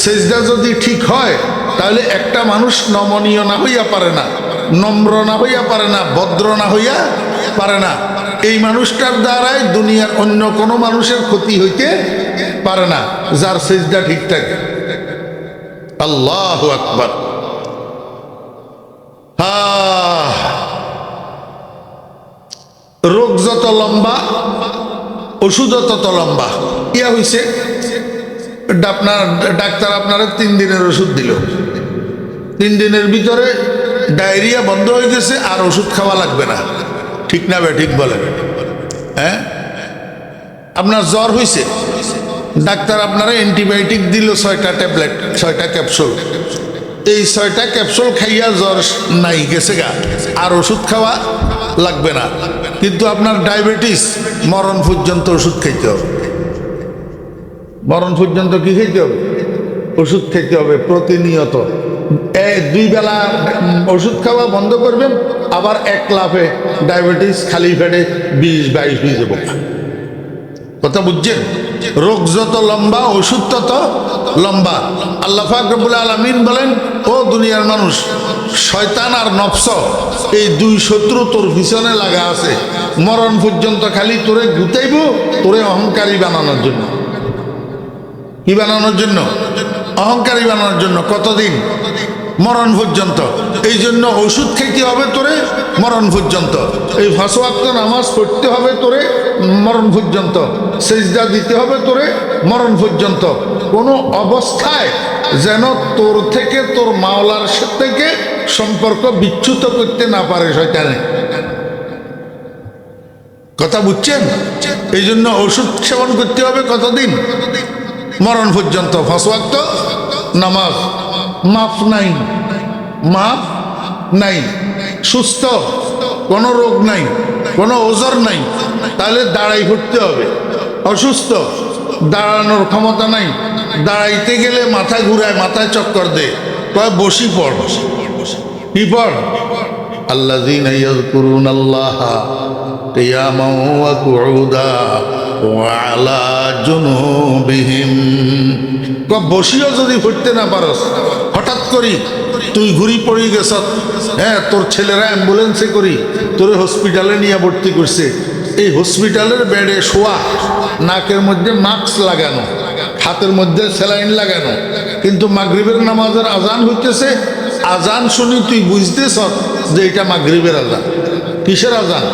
সেজদা যদি ঠিক হয়, তাহলে একটা মানুষ নমনীয় না হইয়া পারে না, নম্র না হইয়া পারে না, ভদ্র না হইয়া পারে না। এই মানুষটার দ্বারাই দুনিয়ার অন্য কোনো মানুষের ক্ষতি হইতে পারে না, যার সেজদা ঠিক থাকে। আল্লাহু আকবার। রোগ যত লম্বা, ওষুধও তত লম্বা। ইয়া হইছে, ডাক্তার আপনারা 3 দিনের ওষুধ দিল, 3 দিনের ভিতরে ডায়রিয়া বন্ধ হয়ে গেছে, আর ওষুধ খাওয়া লাগবে না। ঠিক না বে ঠিক বলেন? হ্যাঁ, আপনার জ্বর হয়েছে, ডাক্তার আপনারা অ্যান্টিবায়োটিক দিল 6টা ট্যাবলেট, 6টা ক্যাপসুল। এই 6টা ক্যাপসুল খাইয়া জ্বর নাই, গেছে গা, আর ওষুধ খাওয়া লাগবে না। কিন্তু আপনার ডায়াবেটিস, মরণ পর্যন্ত ওষুধ খাইতে হবে। মরণ পর্যন্ত কি খাইতে হবে? ওষুধ খাইতে হবে প্রতিনিয়ত। 2 বেলা ওষুধ খাওয়া বন্ধ করবেন, আবার 1 লাফে ডায়াবেটিস খালি পেটে 20-22 হয়ে যাবো। কথা বুঝছেন? রোগ যত লম্বা, ওষুধ তত লম্বা। আল্লাহ পাক রব্বুল আলামিন বলেন, ও দুনিয়ার মানুষ, শয়তান আর নফস, এই দুই শত্রু তোর পিছনে লাগা আছে। মরণ পর্যন্ত খালি তোরে গুতাইব, তোরে অহংকারী বানানোর জন্য। কি বানানোর জন্য? অহংকারী বানানোর জন্য। কতদিন? মরণ পর্যন্ত। এই জন্য ওষুধ খাইতে হবে তোরে মরণ পর্যন্ত, এই 5 ওয়াক্ত নামাজ পড়তে হবে তোরে মরণ পর্যন্ত, সেজদা দিতে হবে তোরে মরণ পর্যন্ত। কোনো অবস্থায় যেন তোর থেকে, তোর মাওলার থেকে সম্পর্ক বিচ্যুত করতে না পারে শয়তানে। কথা বুঝছেন? এই জন্য ওষুধ সেবন করতে হবে কতদিন? মরণ পর্যন্ত। 5 ওয়াক্ত নামাজ, মাফ নাই, মাফ নাই, সুস্থ, কোনো রোগ নাই, কোনো ওজর নাই, তাহলে দাঁড়াই ফুটতে হবে। অসুস্থ, দাঁড়ানোর ক্ষমতা নাই, দাঁড়াইতে গেলে মাথা ঘুরায়, মাথায় চক্কর দে, কয় বসি পড়। কি পড়? আল্লাযীনা ইয়াযকুরুনাল্লাহা কিয়ামান ওয়া কুউদা ওয়া আলা জুনুবিহিম। বসিও যদি ফুটতে না পারস, হঠাৎ করি তুই ঘুরি পড়ি গেছ, হ্যাঁ, তোর ছেলেরা অ্যাম্বুলেন্সে করি তোরে হসপিটালে নিয়ে ভর্তি করছে। এই হসপিটালের বেডে শোয়া, নাকের মধ্যে মাস্ক লাগানো, হাতের মধ্যে স্যালাইন লাগানো, কিন্তু মাগরিবের নামাজের আজান হইতেছে। আজান শুনি তুই বুঝতেছ যে এটা মাগরিবের আজান। কিসের আজান?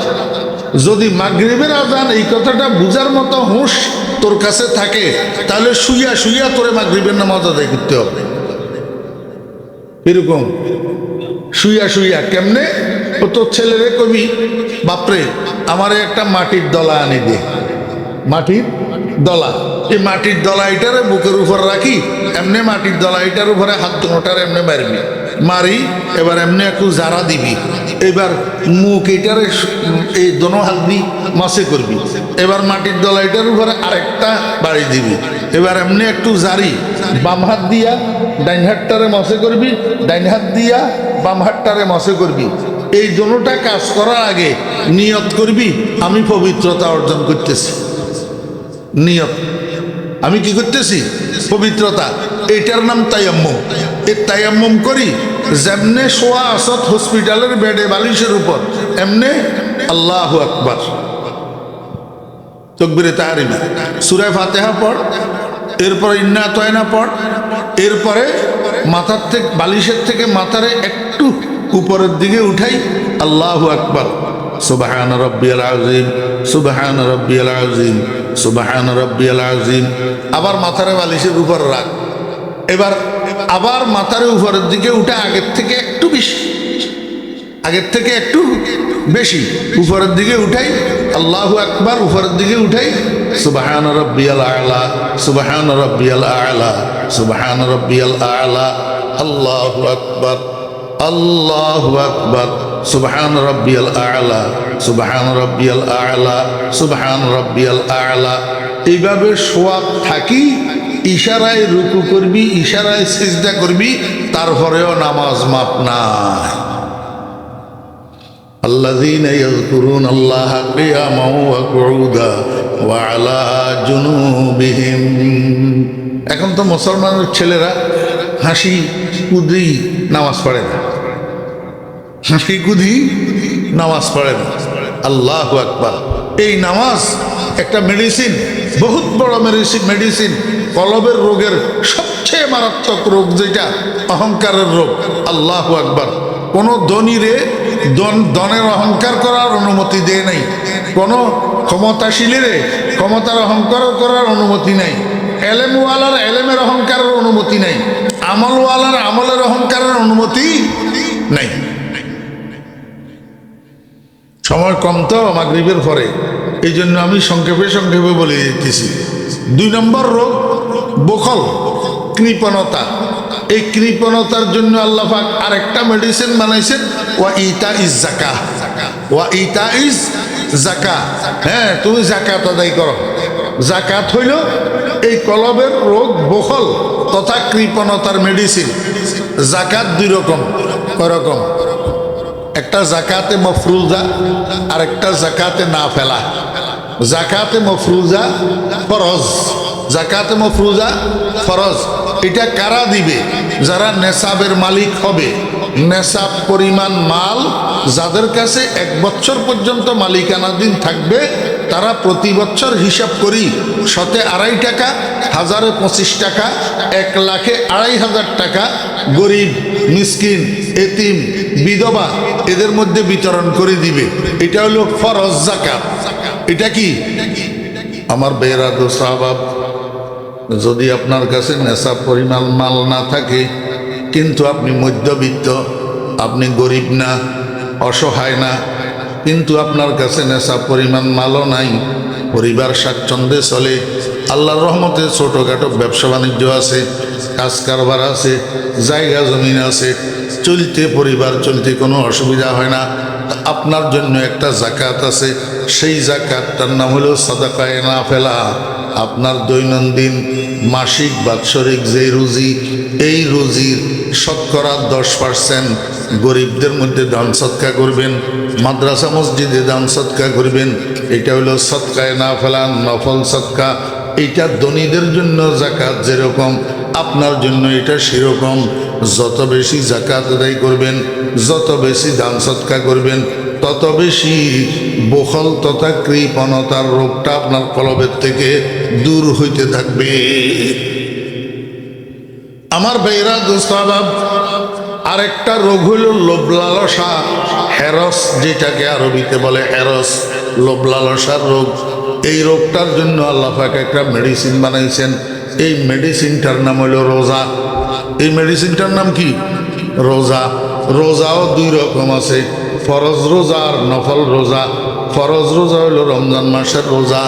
যদি মাগরিবের আজান এই কথাটা বুঝার মতো হুঁশ তোর কাছে থাকে, তাহলে শুইয়া শুইয়া তোরে মাগরিবের নামাজ আদায় করতে হবে। এরকম শুইয়া শুইয়া কেমনে? ও তোর ছেলেরে কবি, বাপরে আমারে একটা মাটির দলা আনি দে। মাটির দলা, এই মাটির দলাইটারে বুকের উপর রাখি, এমনি মাটির দলাইটার উপরে হাত দুটার এমনি মারবি, মারি এবার এমনি একটু জারা দিবি, এবার মুখ এইটারে এই দোনো হাত দিয়ে মাসে করবি, এবার মাটির দলাইটার উপরে আরেকটা বাড়ি দিবি, এবার এমনি একটু জারি, বাম হাত দিয়া ডাইন হাতটারে মাসে করবি, ডাইন হাত দিয়া বাম হাতটারে মাসে করবি। এই দোনোটা কাজ করার আগে নিয়ত করবি আমি পবিত্রতা অর্জন করতেছি। নিয়ত, আমি কি করতেছি? পবিত্রতা। এটার নাম তায়াম্মুম। এই তায়াম্মুম করি, যেমনে শোয়া আসত হসপিটালের বেডে বালিশের উপর, এমনে আল্লাহু আকবার, তাকবীরে তাহরিমা, সূরা ফাতিহা পড়, এরপরে ইন্না আতাইনা পড়, এরপরে মাথার থেকে, বালিশের থেকে মাথারে একটু উপরের দিকে উঠাই আল্লাহু আকবার, সুবহান রাব্বিয়াল আযীম, সুবহান রাব্বিয়াল আযীম, সুবহান রাব্বিয়াল আযীম। আবার মাথারে বালিশের উপর রাখ, এবার আবার মাথার উপরের দিকে উঠে আগের থেকে একটু বেশি, আগের থেকে একটু বেশি উপরের দিকে উঠাই আল্লাহু আকবার, উপরের দিকে উঠাই সুবহান রাব্বিয়াল আ'লা, সুবহান রাব্বিয়াল আ'লা, সুবহান রাব্বিয়াল আ'লা, আল্লাহু আকবার, আল্লাহু আকবার, সুবহান রাব্বিয়াল আ'লা, সুবহান রাব্বিয়াল আ'লা, সুবহান রাব্বিয়াল আ'লা। এইভাবে শোয়া থাকি, ইশারায় রুকু করবি, ইশারায় সিজদা করবি, তারপরেও নামাজ মাপ নাই। আল্লাযীনা ইয়াযকুরুনাল্লাহা কিয়ামান ওয়া কুউদা ওয়া আলা জুনুবিহিম। এখন তো মুসলমানের ছেলেরা হাসি কুদি নামাজ পড়ে না, হাসি কুদি নামাজ পড়ে না। আল্লাহু আকবার। এই নামাজ একটা মেডিসিন, বহুত বড় মেডিসিন। কলবের রোগের সবচেয়ে মারাত্মক রোগ যেটা অহংকারের রোগ। আল্লাহু আকবার। কোনো ধনীরে ধনের অহংকার করার অনুমতি দেয় নাই, কোনো ক্ষমতাশীলেরে ক্ষমতার অহংকার করার অনুমতি নাই, এলেমওয়ালার এলেমের অহংকারের অনুমতি নাই, আমলওয়ালার আমলের অহংকারের অনুমতি নাই। সময় কম তো মাগরিবের পরে, এই জন্য আমি সংক্ষেপে সংক্ষেপে বলে দিতেছি। 2 নম্বর রোগ বখল, কৃপণতা। এই কৃপণতার জন্য আল্লাহ পাক আরেকটা মেডিসিন বানাইছেন, ওয়া ইতা ইজ যাকাহ, ওয়া ইতা ইজ যাকাহ। হ্যাঁ, তুমি যাকাত আদায় করো। যাকাত হইল এই কলবের রোগ বখল তথা কৃপণতার মেডিসিন। যাকাত 2 রকম। কয় রকম? একটা যাকাতে মফরুজা আর একটা যাকাতে নাফেলা। যাকাতে মফরুজা ফরজ, যাকাতে মফরুজা ফরজ। এটা কারা দিবে? যারা নেসাবের মালিক হবে, নেশাব পরিমাণ মাল যাদের কাছে 1 বছর পর্যন্ত মালিকানাধীন থাকবে তারা প্রতি বছর হিসাব করি 2.5 টাকা, 1025 টাকা, 1,02,500 টাকা গরিব, মিসকিন, এতিম, বিধবা এদের মধ্যে বিতরণ করে দিবে। এটা হলো ফরজ যাকাত। এটা কি আমার বেরা দোস্ত আহবাব, যদি আপনার কাছে নেশাব পরিমাণ মাল না থাকে কিন্তু আপনি মধ্যবিত্ত, আপনি গরিব না, অসহায় না, কিন্তু আপনার কাছে নেশাব পরিমাণ মালও নাই, পরিবার স্বাচ্ছন্দ্যে চলে, আল্লাহর রহমতে ছোটোখাটো ব্যবসা বাণিজ্য আছে, কাজ কারবার আছে, জায়গা জমিন আছে, চলতে পরিবার চলতে কোনো অসুবিধা হয় না, আপনার জন্য একটা জাকাত আছে। সেই জাকাতটার নাম হলো সাদাকায়ে নাফিলা। আপনার দৈনন্দিন, মাসিক, বাৎসরিক যে রুজি, এই রুজির 10% গরিবদের মধ্যে দান সৎকা করবেন, মাদ্রাসা মসজিদে দান সৎকা করবেন। এটা হলো সৎকায়ে নাফিলা, নফল সৎকা। এটা ধনীদের জন্য জাকাত যেরকম, আপনার জন্য এটা সেরকম। যত বেশি জাকাত আদায় করবেন, যত বেশি দান সৎকা করবেন, তত বেশি বখল তথা কৃপণতার রোগটা আপনার কলবের থেকে দূর হইতে থাকবে। আমার ভাইরা দোস্ত আহবাব, আরেকটা রোগ হইল লোভ লালসা, হেরস, যেটাকে আরবিতে বলে হেরস, লোভ লালসার রোগ। এই রোগটার জন্য আল্লাহ পাক একটা মেডিসিন বানাইছেন। এই মেডিসিনটার নাম হইল রোজা। এই মেডিসিনটার নাম কি? রোজা। রোজাও 2 রকম আছে, ফরজ রোজা আর নফল রোজা। ফরজ রোজা হলো রমজান মাসের রোজা।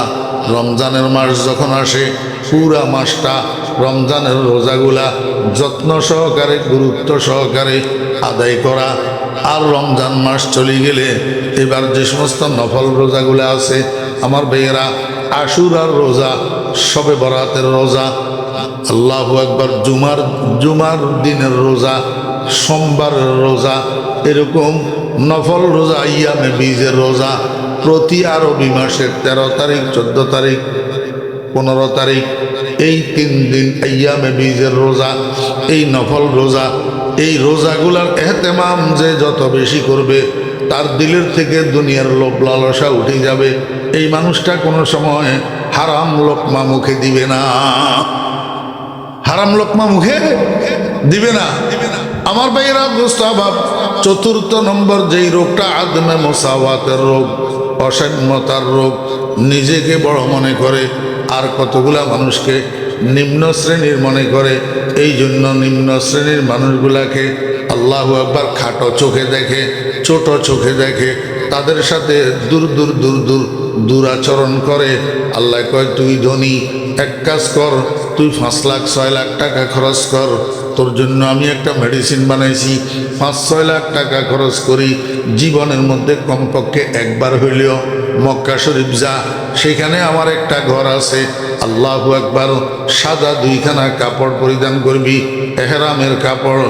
রমজানের মাস যখন আসে পুরা মাসটা রমজানের রোজাগুলা যত্ন সহকারে, গুরুত্ব সহকারে আদায় করা। আর রমজান মাস চলে গেলে এবার যে সমস্ত নফল রোজাগুলা আছে আমার ভাইয়েরা, আশুরার রোজা, শবে বরাতের রোজা, আল্লাহু আকবার, জুমার দিনের রোজা, সোমবারের রোজা, এরকম নফল রোজা, আইয়ামে বীজের রোজা, প্রতি আরবি মাসের 13 তারিখ, 14 তারিখ, 15 তারিখ, এই 3 দিন আইয়ামে বীজের রোজা, এই নফল রোজা। এই রোজাগুলার এহতেমাম যে যত বেশি করবে তার দিলের থেকে দুনিয়ার লোভ লালসা উঠে যাবে। এই মানুষটা কোনো সময় হারাম লোকমা মুখে দিবে না, হারাম লোকমা মুখে দিবে না। আমার ভাইয়েরা দোস্ত আহবাব, 4th নম্বর যেই রোগটা আদমে মুসাওয়াতের রোগ, অসাম্যতার রোগ। নিজেকে বড় মনে করে আর কতগুলা মানুষকে নিম্ন শ্রেণীর মনে করে। এই জন্য নিম্ন শ্রেণীর মানুষগুলাকে আল্লাহু আকবার খাটো চোখে দেখে, ছোট চোখে দেখে, তাদের সাথে দুরাচরণ করে। আল্লাহ কয়, তুই ধনী, এক কাজ কর, তুই 5 লাখ 6 লাখ টাকা খরচ কর, তোর জন্য আমি একটা মেডিসিন বানাইছি। 5-6 লাখ টাকা খরচ করি, জীবনের মধ্যে কমপক্ষে একবার হইলেও মক্কা শরীফ যা, সেখানে আমার একটা ঘর আছে। আল্লাহু আকবার, সাদা 2খানা কাপড় পরিধান করবি, এহরামের কাপড়।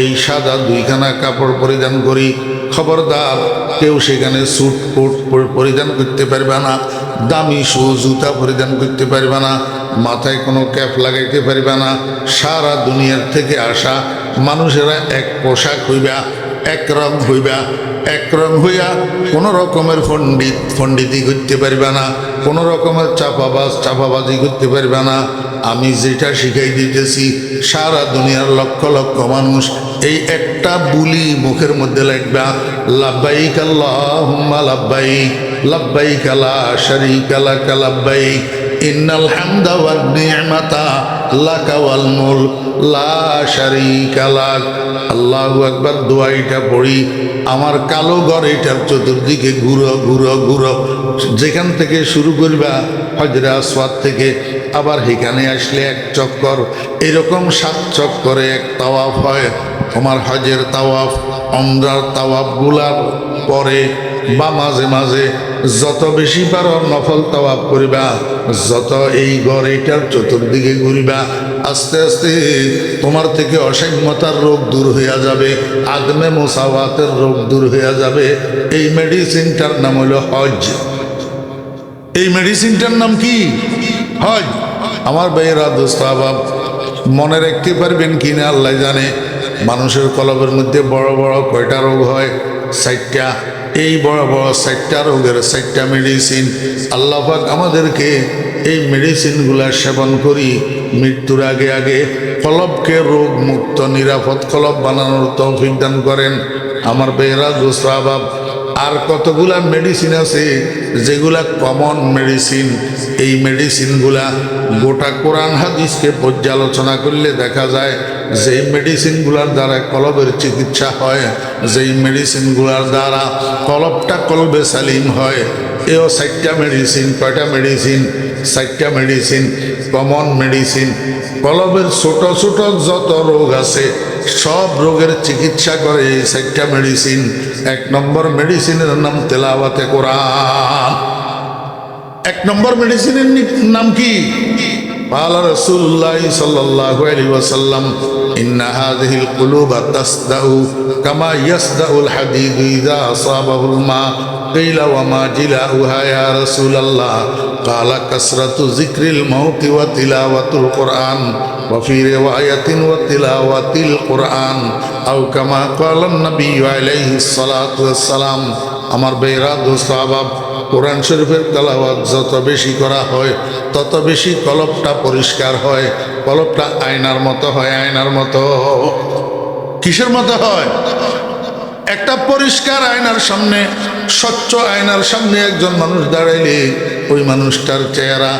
এই সাদা 2খানা কাপড় পরিধান করি, খবরদার কেউ সেখানে স্যুট কোট পরিধান করতে পারবে না, দামি শু জুতা পরিধান করতে পারবে না, মাথায় কোনো ক্যাপ লাগাইতে পারবে না। সারা দুনিয়ার থেকে আসা মানুষেরা এক পোশাক হইবা, এক রং হইবা, এক রং হইয়া কোনো রকমের ফন্ডিতি করতে পারবে না, কোনো রকমের চাপাবাজি করতে পারবে না। আমি যেটা শিখাই দিতেছি, সারা দুনিয়ার লক্ষ লক্ষ মানুষ এই একটা বুলি মুখের মধ্যে লাগবা, লাব্বাইক আল্লাহুম্মা লাব্বাইক, লাব্বাইক লা শারীকা লাক লাব্বাইক, ইন্নাল হামদা ওয়ান নি'মাতা লাকা ওয়াল মুলক লা শারীকা লাক। আল্লাহু আকবার দোয়াইটা পড়ি, আমার কালো ঘর এটার চতুর্দিকে ঘুরো ঘুরো ঘুরো। যেখান থেকে শুরু করবা হজরে আসওয়াদ থেকে, আবার এখানে আসলে 1 চক্কর, এরকম 7 চক্করে এক তাওয়াফ হয়। তোমার হজের তাওয়াফ, উমরার তাওয়াফগুলার পরে বা মাঝে মাঝে যত বেশি পারো নফল তাওয়াফ করিবা, যত এই ঘর এটার চতুর্দিকে ঘুরিবা, আস্তে আস্তে তোমার থেকে অসাম্যতার রোগ দূর হইয়া যাবে, আদমে মুসাওয়াতের রোগ দূর হইয়া যাবে। এই মেডিসিনটার নাম হলো হজ। এই মেডিসিনটার নাম কি? হজ। আমার ভাইয়েরা দোস্ত আহবাব, মনে রাখতে পারবেন কিনা আল্লাহ জানে। মানুষের কলবের মধ্যে বড় বড় কয়টা রোগ হয়? 60টা। এই বড় বড় 60টা রোগের 60টা মেডিসিন আল্লাহ পাক আমাদেরকে এই মেডিসিনগুলা সেবন করি মৃত্যুর আগে আগে কলবকে রোগ মুক্ত নিরাপদ কলব বানানোর তৌফিক দান করেন। আমার বেহরা দোস্তাবাব, আর কতগুলা মেডিসিন আছে যেগুলা কমন মেডিসিন। এই মেডিসিনগুলা গোটা কোরআন হাদিসকে পর্যালোচনা করলে দেখা যায় যেই মেডিসিনগুলার দ্বারা কলবের চিকিৎসা হয়, যেই মেডিসিনগুলার দ্বারা কলবটা কলবে সালিম হয়, এও 60টা মেডিসিন। কয়টা মেডিসিন? 60টা মেডিসিন, কমন মেডিসিন। কলবের ছোট ছোট যত রোগ আছে সব রোগের চিকিৎসা করে এই 60টা মেডিসিন। 1 নম্বর মেডিসিনের নাম তেলাওয়াতে কোরআন। 1 নম্বর মেডিসিনের নাম কি? قال رسول الله صلى الله عليه وسلم إن هذه القلوب تصدأ كما يصدأ الحديد إذا أصابه الماء قيل وما جلاؤها يا رسول الله قال كثرة ذكر الموت وتلاوة القرآن وفي رواية وتلاوة القرآن أو كما قال النبي عليه الصلاة والسلام আমার বেরা দোস্ত আবাব, কোরআন শরীফের তেলাওয়াত যত বেশি করা হয় তত বেশি কলবটা পরিষ্কার হয়। কলবটা আয়নার মতো হয়। আয়নার মতো কিসের মতো হয়? একটা পরিষ্কার আয়নার সামনে, স্বচ্ছ আয়নার সামনে একজন মানুষ দাঁড়াইলে ওই মানুষটার চেহারা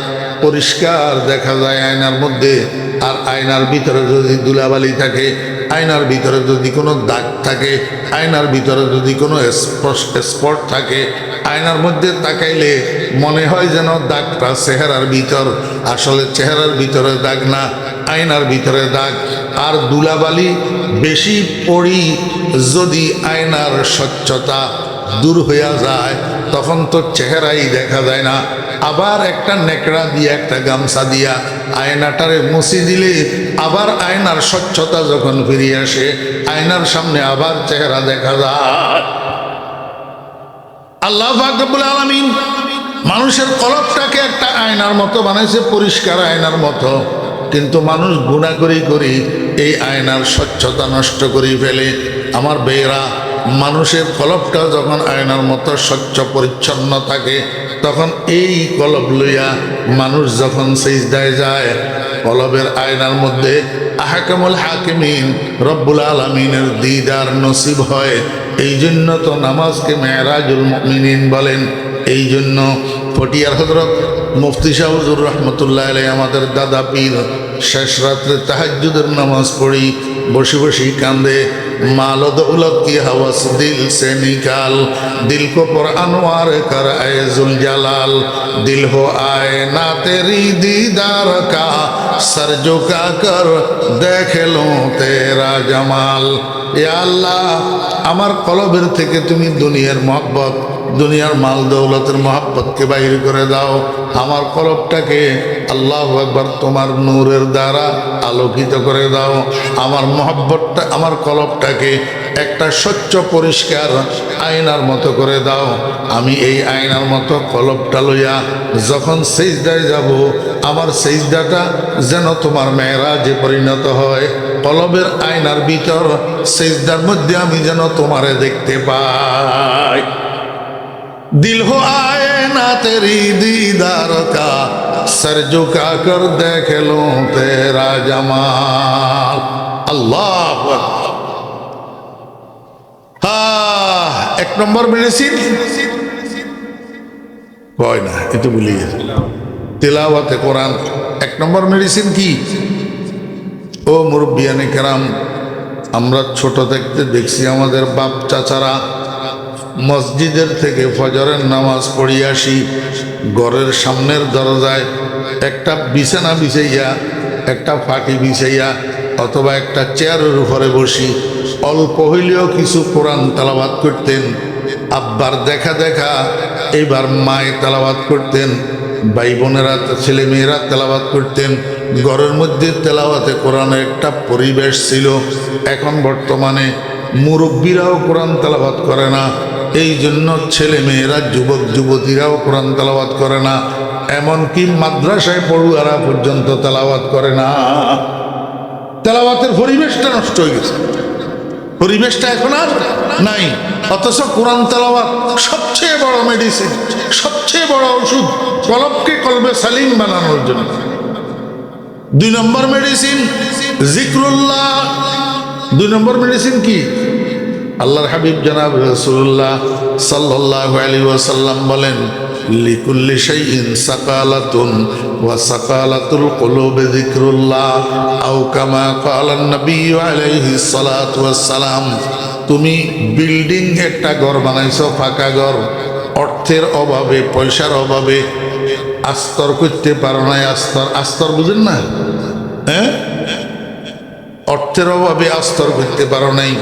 পরিষ্কার দেখা যায় আয়নার মধ্যে। আর আয়নার ভিতরে যদি ধুলাবালি থাকে, আয়নার ভিতরে যদি কোনো দাগ থাকে, আয়নার ভিতরে যদি কোনো স্পট থাকে, আয়নার মধ্যে তাকাইলে মনে হয় যেন দাগটা চেহারার ভিতর, আসলে চেহারার ভিতরে দাগ না, আয়নার ভিতরে দাগ। আর ধুলাবালি বেশি পড়ি যদি আয়নার স্বচ্ছতা দূর হইয়া যায় তখন তো চেহারাই দেখা যায় না। আবার একটা নেকড়া দিয়া, একটা গামছা দিয়া আয়নাটারে মুছি দিলে আবার আয়নার স্বচ্ছতা যখন ফিরে আসে আয়নার সামনে আবার চেহারা দেখা যায়। আল্লাহ পাক রব্বুল আলামিন মানুষের কলবটাকে একটা আয়নার মতো বানাইছে, পরিষ্কার আয়নার মতো। কিন্তু মানুষ গুনাহ করি এই আয়নার স্বচ্ছতা নষ্ট করে ফেলে। আমার বেয়েরা, মানুষের কলবটা যখন আয়নার মতো স্বচ্ছ পরিচ্ছন্ন থাকে তখন এই কলব লইয়া মানুষ যখন সিজদায় যায়, কলবের আয়নার মধ্যে আহকামুল হাকিমিন রব্বুল আলামিনের দিদার নসিব হয়। এই জন্য তো নামাজকে মেরাজুল মুমিনিন বলেন। এই জন্য পটিয়ার হযরত মুফতি শাহ হুজুর রহমতুল্লাহ আলাইহি আমাদের দাদা পীর শেষ রাত্রে তাহাজ্জুদের নামাজ পড়ি বসে বসে কান্দে, मालो दौलत की हवस दिल से निकाल, दिल को पर अनवार कर ऐ जुल जलाल, दिल हो आए ना तेरी दीदार का, सर झुका कर देख लूं तेरा जमाल। या अल्लाह, আমার কলবের থেকে তুমি দুনিয়ার মহব্বত, দুনিয়ার মাল দৌলতের মহব্বতকে বাহির করে দাও। আমার কলবটাকে আল্লাহু আকবার তোমার নূরের দ্বারা আলোকিত করে দাও। আমার মহব্বতটা, আমার কলবটাকে একটা স্বচ্ছ পরিষ্কার আয়নার মতো করে দাও। আমি এই আয়নার মতো কলবটা লইয়া যখন সিজদায় যাব, আমার সিজদাটা যেন তোমার মেরাজে পরিণত হয়। কলবের আয়নার ভিতর সিজদার মধ্যে আমি যেন তোমারে দেখতে পাই। दिल हो आए ना तेरी दीदार का, सर झुका कर देख लो तेरा जमाल। अल्लाह एक नंबर मेडिसिन কয় না, এটা ভুলে গেছে। তেলাওয়াতে কোরআন 1 নম্বর মেডিসিন কি? ও মুরব্বিয়ানে কেরাম, আমরা ছোট থাকতে দেখছি আমাদের বাপ চাচারা মসজিদের থেকে ফজরের নামাজ পড়িয়ে আসি, ঘরের সামনের দরজায় একটা বিছানা বিছাইয়া, একটা ফাঁকি বিছাইয়া অথবা একটা চেয়ারের উপরে বসি অল্প হইলেও কিছু কোরআন তেলাওয়াত করতেন। আব্বার দেখা দেখা এইবার মায়ে তেলাওয়াত করতেন, ভাই বোনেরা, ছেলে মেয়েরা তেলাওয়াত করতেন। ঘরের মধ্যে তেলাওয়াতে কোরআনের একটা পরিবেশ ছিল। এখন বর্তমানে মুরব্বীরাও কোরআন তেলাওয়াত করে না, এই জন্য ছেলে মেয়েরা, যুবক যুবতীরাও কোরআন তেলাওয়াত করে না, এমনকি মাদ্রাসায় পড়ুয়ারা পর্যন্ত তেলাওয়াত করে না। তেলাওয়াতের পরিবেশটা নষ্ট হয়ে গেছে। পরিবেশটা এখন আর নাই। অথচ কোরআন তেলাওয়াত সবচেয়ে বড় মেডিসিন, সবচেয়ে বড় ওষুধ কলবকে কলবে সালিম বানানোর জন্য। 2 নম্বর মেডিসিন জিক্রুল্লাহ। 2 নম্বর মেডিসিন কি? আল্লাহর হাবিব জনাব রাসূলুল্লাহ সাল্লাল্লাহু আলাইহি ওয়াসাল্লাম বলেন, লিকুল্লি শাইইন সাকালাতুন ওয়া সাকালাতুল কুলুবি যিকরুল্লাহ আও কামা ক্বালা নবী আলাইহি সালাতু ওয়াস সালাম। তুমি বিল্ডিং একটা ঘর বানাইছো, ফাঁকা ঘর, অর্থের অভাবে, পয়সার অভাবে আস্তর করতে পারো না। আস্তর বুঝেন না? হ্যাঁ, অর্থের অভাবে আস্তর করতে পারো নাই।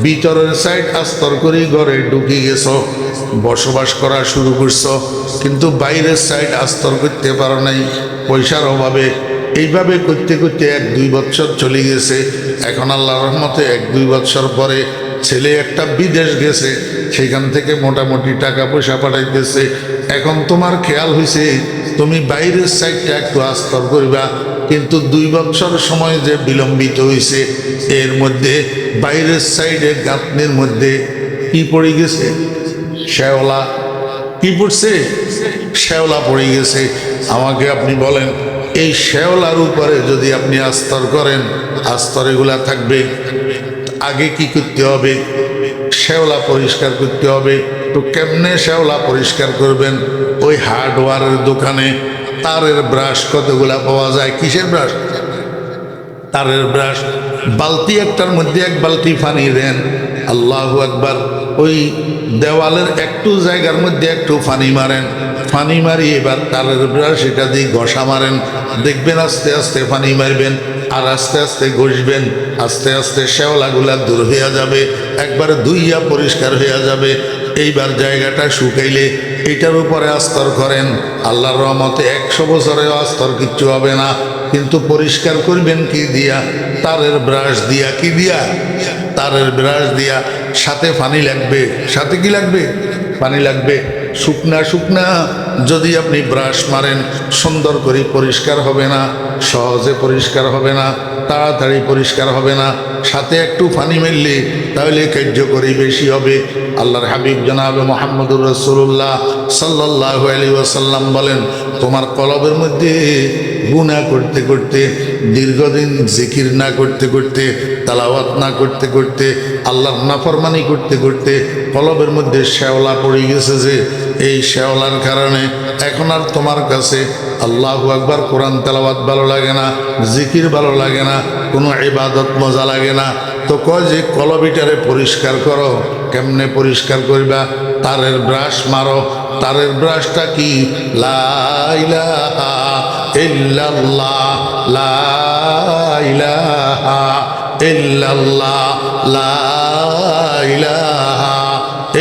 ভিতরের সাইড আস্তর করে ঘরে ঢুকে গেছো, বসবাস করা শুরু করছো, কিন্তু বাইরের সাইড আস্তর করতে পারো নাই পয়সার অভাবে। এইভাবে করতে করতে 1-2 বছর চলে গেছে। এখন আল্লাহর রহমতে 1-2 বছর পরে ছেলে একটা বিদেশ গেছে, সেখান থেকে মোটামুটি টাকা পয়সা পাঠাইতেছে। এখন তোমার খেয়াল হয়েছে তুমি বাইরের সাইডটা একটু আস্তর করবা, কিন্তু 2 বছর সময় যে বিলম্বিত হয়েছে, এর মধ্যে বাইরের সাইডে গাঁথনির মধ্যে কি পড়ে গেছে? শ্যাওলা। কি পড়ছে? শ্যাওলা পড়ে গেছে। আমাকে আপনি বলেন, এই শ্যাওলার উপরে যদি আপনি আস্তর করেন, আস্তর এগুলা থাকবে। আগে কি করতে হবে? শ্যাওলা পরিষ্কার করতে হবে। তো কেমনে শ্যাওলা পরিষ্কার করবেন? ওই হার্ডওয়্যারের দোকানে তারের ব্রাশ কতগুলা পাওয়া যায়। কিসের ব্রাশ? তারের ব্রাশ। বালতি একটার মধ্যে 1 বালতি পানি দেন, আল্লাহু আকবার। ওই দেওয়ালের একটু জায়গার মধ্যে একটু পানি মারেন, পানি মারি এবার তারের ব্রাশ এটা দিয়ে ঘষা মারেন। দেখবেন আস্তে আস্তে পানি মারবেন আর আস্তে আস্তে ঘষবেন, আস্তে আস্তে শ্যাওলাগুলা দূর হইয়া যাবে, একবারে ধুইয়া পরিষ্কার হইয়া যাবে। এইবার জায়গাটা শুকাইলে এটার উপরে আস্তর করেন, আল্লাহর রহমতে 100 বছরেও আস্তর কিচ্ছু হবে না। কিন্তু পরিষ্কার করবেন কি দিয়া? তারের ব্রাশ দিয়া। কি দিয়া? তারের ব্রাশ দিয়া। সাথে পানি লাগবে। সাথে কি লাগবে? পানি লাগবে। শুকনা শুকনা যদি আপনি ব্রাশ মারেন, সুন্দর করে পরিষ্কার হবে না, সহজে পরিষ্কার হবে না, তাড়াতাড়ি পরিষ্কার হবে না। সাথে একটু পানি মিললে তাহলে কার্যকরী বেশি হবে। আল্লাহর হাবিব জনাবে মুহাম্মদুর রাসূলুল্লাহ সাল্লাল্লাহু আলাইহি ওয়াসাল্লাম বলেন, তোমার কলবের মধ্যে গুনাহ করতে করতে, দীর্ঘদিন জিকির না করতে করতে, তালাওয়াত না করতে করতে, আল্লাহর নাফরমানি করতে করতে কলবের মধ্যে শ্যাওলা পড়ে গেছে, যে এই শ্যাওলার কারণে এখন আর তোমার কাছে আল্লাহু আকবার কোরআন তেলাওয়াত ভালো লাগে না, জিকির ভালো লাগে না, কোনো ইবাদত মজা লাগে না। তো কয় যে কলবিটারে পরিষ্কার করো। কেমনে পরিষ্কার করবা? তারের ব্রাশ মারো। তারের ব্রাশটা কি? লা ইলাহা ইল্লাল্লাহ, লা ইলাহা ইল্লাল্লাহ, লা ইলাহা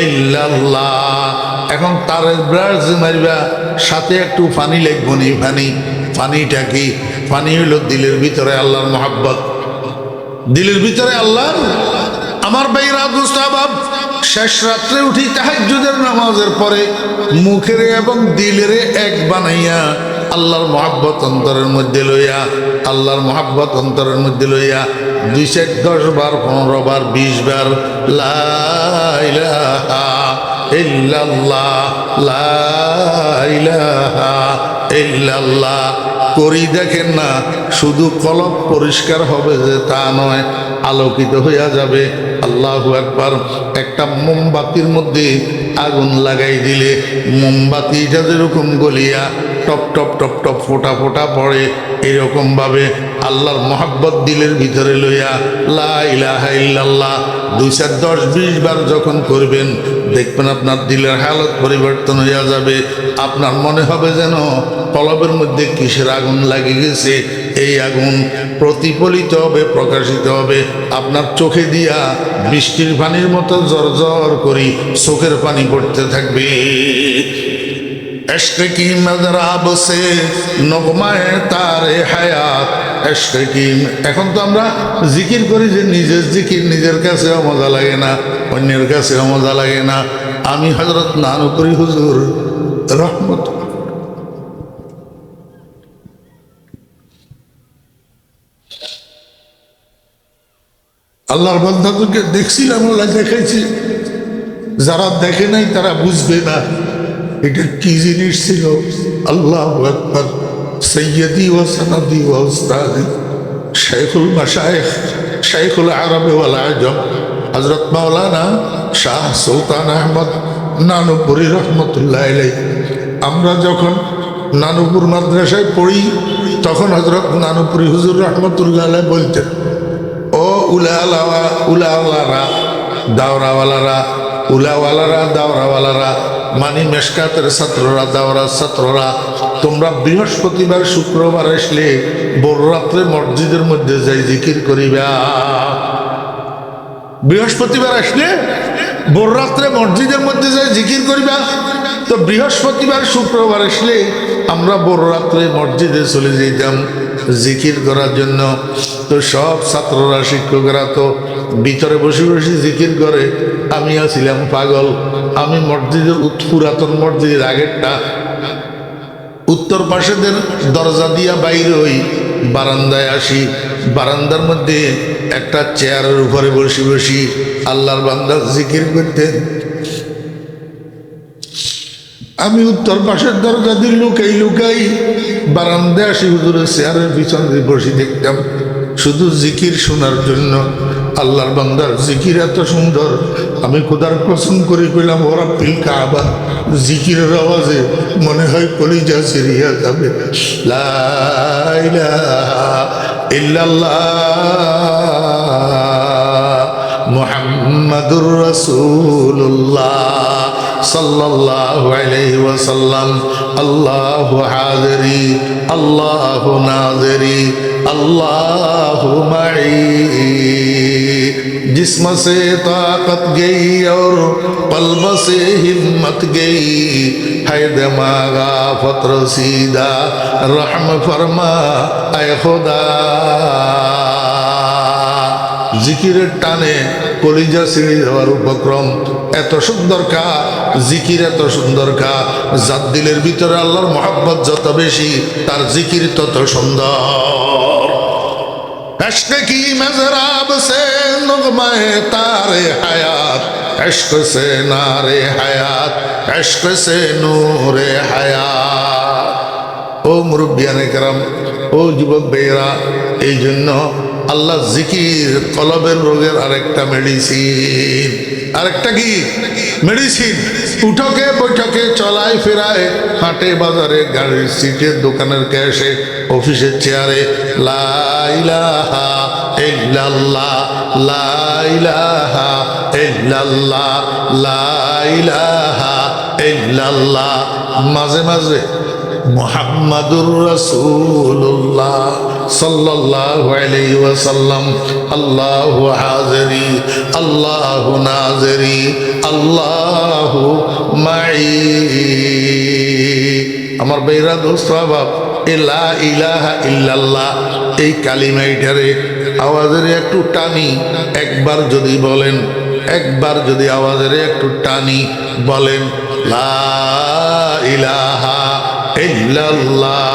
ইল্লাল্লাহ। এখন তারের ব্রাশ মারবা, সাথে একটু পানি লাগবো নি। পানিটা কি? পানি হইল দিলের ভিতরে আল্লাহর মহাব্বত, দিলের ভিতরে আল্লাহ। আমার ভাইরা দুস্তাবাব, শেষ রাত্রে উঠি তাহাজ্জুদের নামাজের পরে মুখের এবং দিলের এক বানাইয়া আল্লাহর মহাব্বত অন্তরের মধ্যে লইয়া, আল্লাহর মহাব্বত অন্তরের মধ্যে লইয়া 2-10 বার, 15 বার, 20 বার লা ইলাহা ইল্লাল্লাহ, লা ইলাহা ইল্লাল্লাহ করি। দেখেন না, শুধু কলব পরিষ্কার হবে যে তা নয়, আলোকিত হইয়া যাবে। আল্লাহু আকবার। একটা মোমবাতির মধ্যে আগুন লাগাই দিলে মোমবাতিটা যেরকম গলিয়া টপ টপ টপ টপ ফোটা ফোটা পড়ে, এরকম ভাবে আল্লাহর মহাব্বত দিলের ভিতরে লইয়া লা ইলাহা ইল্লাল্লাহ 2-10-20 বার যখন করবেন, দেখবেন আপনার দিলের হালত পরিবর্তন হইয়া যাবে। আপনার মনে হবে যেন কলবের মধ্যে কিসের আগুন লাগে গেছে। এই আগুন প্রতিফলিত হবে, প্রকাশিত হবে আপনার চোখে দিয়া বৃষ্টির পানির মতো জর করি চোখের পানি পড়তে থাকবে। इश्क की मज़राब से नगमाए तारे हयात, इश्क की। এখন তো আমরা জিকির করি যে নিজের জিকির নিজের কাছেও মজা লাগে না, অন্যের কাছেও মজা লাগে না। আমি হযরত নানুপুরি হুজুর রহমত আল্লাহর বান্দাদেরকে দেখছিলাম, আল্লাহ দেখাইছি, যারা দেখে নাই তারা বুঝবে না এটা কি জিনিস ছিল। আল্লাহু আকবার। সৈয়দি ওয়া সনদি ওয়া উস্তাদি শাইখুল মাশায়েখ শাইখুল আরব ওয়াল আজম হযরত মাওলানা শাহ সুলতান আহমদ নানুপুরি রহমতুল্লাহ আলাইহি। আমরা যখন নানুপুর মাদ্রাসায় পড়ি তখন হযরত নানুপুরি হুজুর রহমতুল্লাহ আলাইহি বলতেন, ও উলাওয়ালারা, দাওরাওয়ালারা, উলাওয়ালারা, দাওরাওয়ালারা, মানি মেশকাতের ছাত্ররা, দাওরার ছাত্ররা, তোমরা বৃহস্পতিবার শুক্রবার আসলে বড় রাত্রে মসজিদের মধ্যে যাই জিকির করিবা। বৃহস্পতিবার আসলে বড় রাত্রে মসজিদের মধ্যে যাই জিকির করিবা। তো বৃহস্পতিবার শুক্রবার আসলে আমরা বড় রাত্রে মসজিদে চলে যেতাম জিকির করার জন্য। তো সব ছাত্ররা, শিক্ষকরা তো ভিতরে বসে বসে জিকির করে, আমি আছিলাম পাগল। আমি মসজিদের পুরাতন মসজিদের আগেরটা উত্তর পাশেদের দরজা দিয়া বাইরে হই, বারান্দায় আসি। বারান্দার মধ্যে একটা চেয়ারের উপরে বসে বসি আল্লাহর বান্দা জিকির করতেন। আমি উত্তর পাশের দরজা দিয়ে লুকাই বারান্দায় আসি, হুজুরের চেয়ারের পিছন দিয়ে বসে দেখতাম শুধু জিকির শোনার জন্য। আল্লাহর বান্দার জিকির এত সুন্দর, আমি খোদার কসম করে কইলাম, ওরা পিল কাবা জিকিরের আওয়াজে মনে হয় কলিজা সিরিয়া যাবে। লা ইলাহা ইল্লাল্লাহ মুহাম্মাদুর রাসূলুল্লাহ সাল্লাল্লাহু আলাইহি ওয়াসাল্লাম। আল্লাহু হাযিরি আল্লাহু নাযিরি আল্লাহু মাই। जिस्म से ताकत गई और कल्ब से हिम्मत गई, है दिमागा फत्र सीधा रहम फरमा ऐ खुदा। জিকিরের টানে কলিজা ছিঁড়ে যাওয়ার উপক্রম। এত সুন্দর কা জিকির, এত সুন্দর কা, যার দিলের ভিতরে আল্লাহর মহব্বত যত বেশি তার জিকির তত সুন্দর। इश्क की मज़राब से नुग़्मे तारे हयात, इश्क से नारे हयात, इश्क से नूरे हयात। ও মুরব্বিয়ানে কেরাম, ও যুবক ভাইয়েরা, এই জন্য আল্লাহ জিকির কলবের রোগের আরেকটা মেডিসিন। আরেকটা কি মেডিসিন? উঠকে বৈঠকে, চলায় ফেরায়, হাটে বাজারে, গাড়ির সিটে, দোকানের ক্যাশে, অফিসের চেয়ারে, লা ইলাহা ইল্লাল্লাহ, লা ইলাহা ইল্লাল্লাহ, লা ইলাহা ইল্লাল্লাহ। মাঝে মাঝে মুহাম্মাদুর রাসূলুল্লাহ সাল্লাল্লাহু আলাইহি ওয়াসাল্লাম। আল্লাহু হাযিরি আল্লাহু নাযিরি আল্লাহু মাই। আমার বেরা দোস্ত বাপ, লা ইলাহা ইল্লাল্লাহ এই কালিমাটারে আওয়াজের একটু টানি একবার যদি বলেন, একবার যদি আওয়াজের একটু টানি বলেন, লা ইলাহা ইল্লাল্লাহ।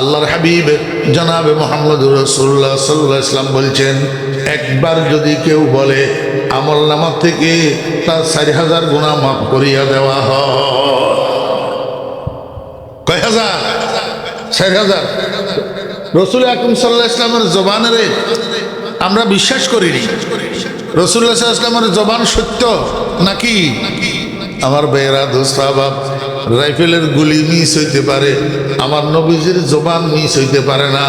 আল্লাহর হাবিব জনাবে মুহাম্মদুর রাসূলুল্লাহ সাল্লাল্লাহু আলাইহি ওয়াসাল্লাম বলছেন, একবার যদি কেউ বলে আমল নামা থেকে তার 4000 গুনাহ মাফ করিয়া দেওয়া হয়। কয় হাজার? 4000। রাসূল আকরাম সাল্লাল্লাহু আলাইহি ওয়াসাল্লামের জবানেরে আমরা বিশ্বাস করিনি। রাসূলুল্লাহ সাল্লাল্লাহু আলাইহি ওয়াসাল্লামের জবান সত্য নাকি? আমার বেয়েরা দোস্ত বাপ, রাইফেলের গুলি মিস হইতে পারে, আমার নবীজির জবান মিস হইতে পারে না।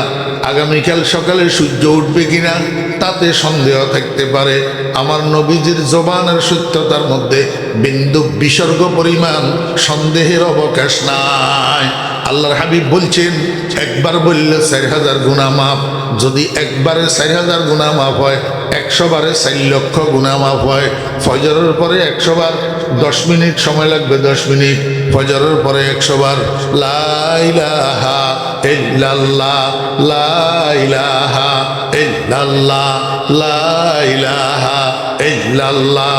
আগামীকাল সকালে সূর্য উঠবে কিনা তাতে সন্দেহ থাকতে পারে। আমার নবীজির জবানের সত্যতার মধ্যে বিন্দু বিসর্গ পরিমাণ সন্দেহের অবকাশ নাই। আল্লাহর হাবিব বলছেন, একবার বললে 4000 গুনাহ মাফ। যদি একবারে 4000 গুনাহ মাফ হয়, 100 বারে 4 লক্ষ গুনাহ মাফ হয়। ফজরের পরে 100 বার 10 মিনিট সময় লাগবে, 10 মিনিট। ফজরের পরে 100 বার লা ইলাহা ইল্লাল্লাহ, লা ইলাহা ইল্লাল্লাহ, লা ইলাহা ইল্লাল্লাহ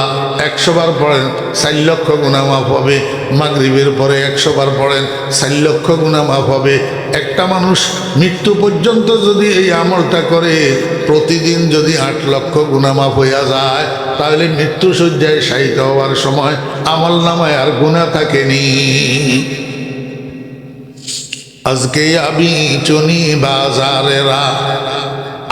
100 বার পড়েন, 4 লক্ষ গুনাহ মাফ হবে। মাগরিবের পরে 100 বার পড়েন, 4 লক্ষ গুনাহ মাফ হবে। একটা মানুষ মৃত্যু পর্যন্ত যদি এই আমলটা করে প্রতিদিন যদি 8 লক্ষ গুনাহ মাফ হইয়া যায়, তাহলে মৃত্যু শয্যায় শায়িত হওয়ার সময় আমল নামায় আর গুনাহ থাকেনি। আজকে আবি চনি বাজারেরা,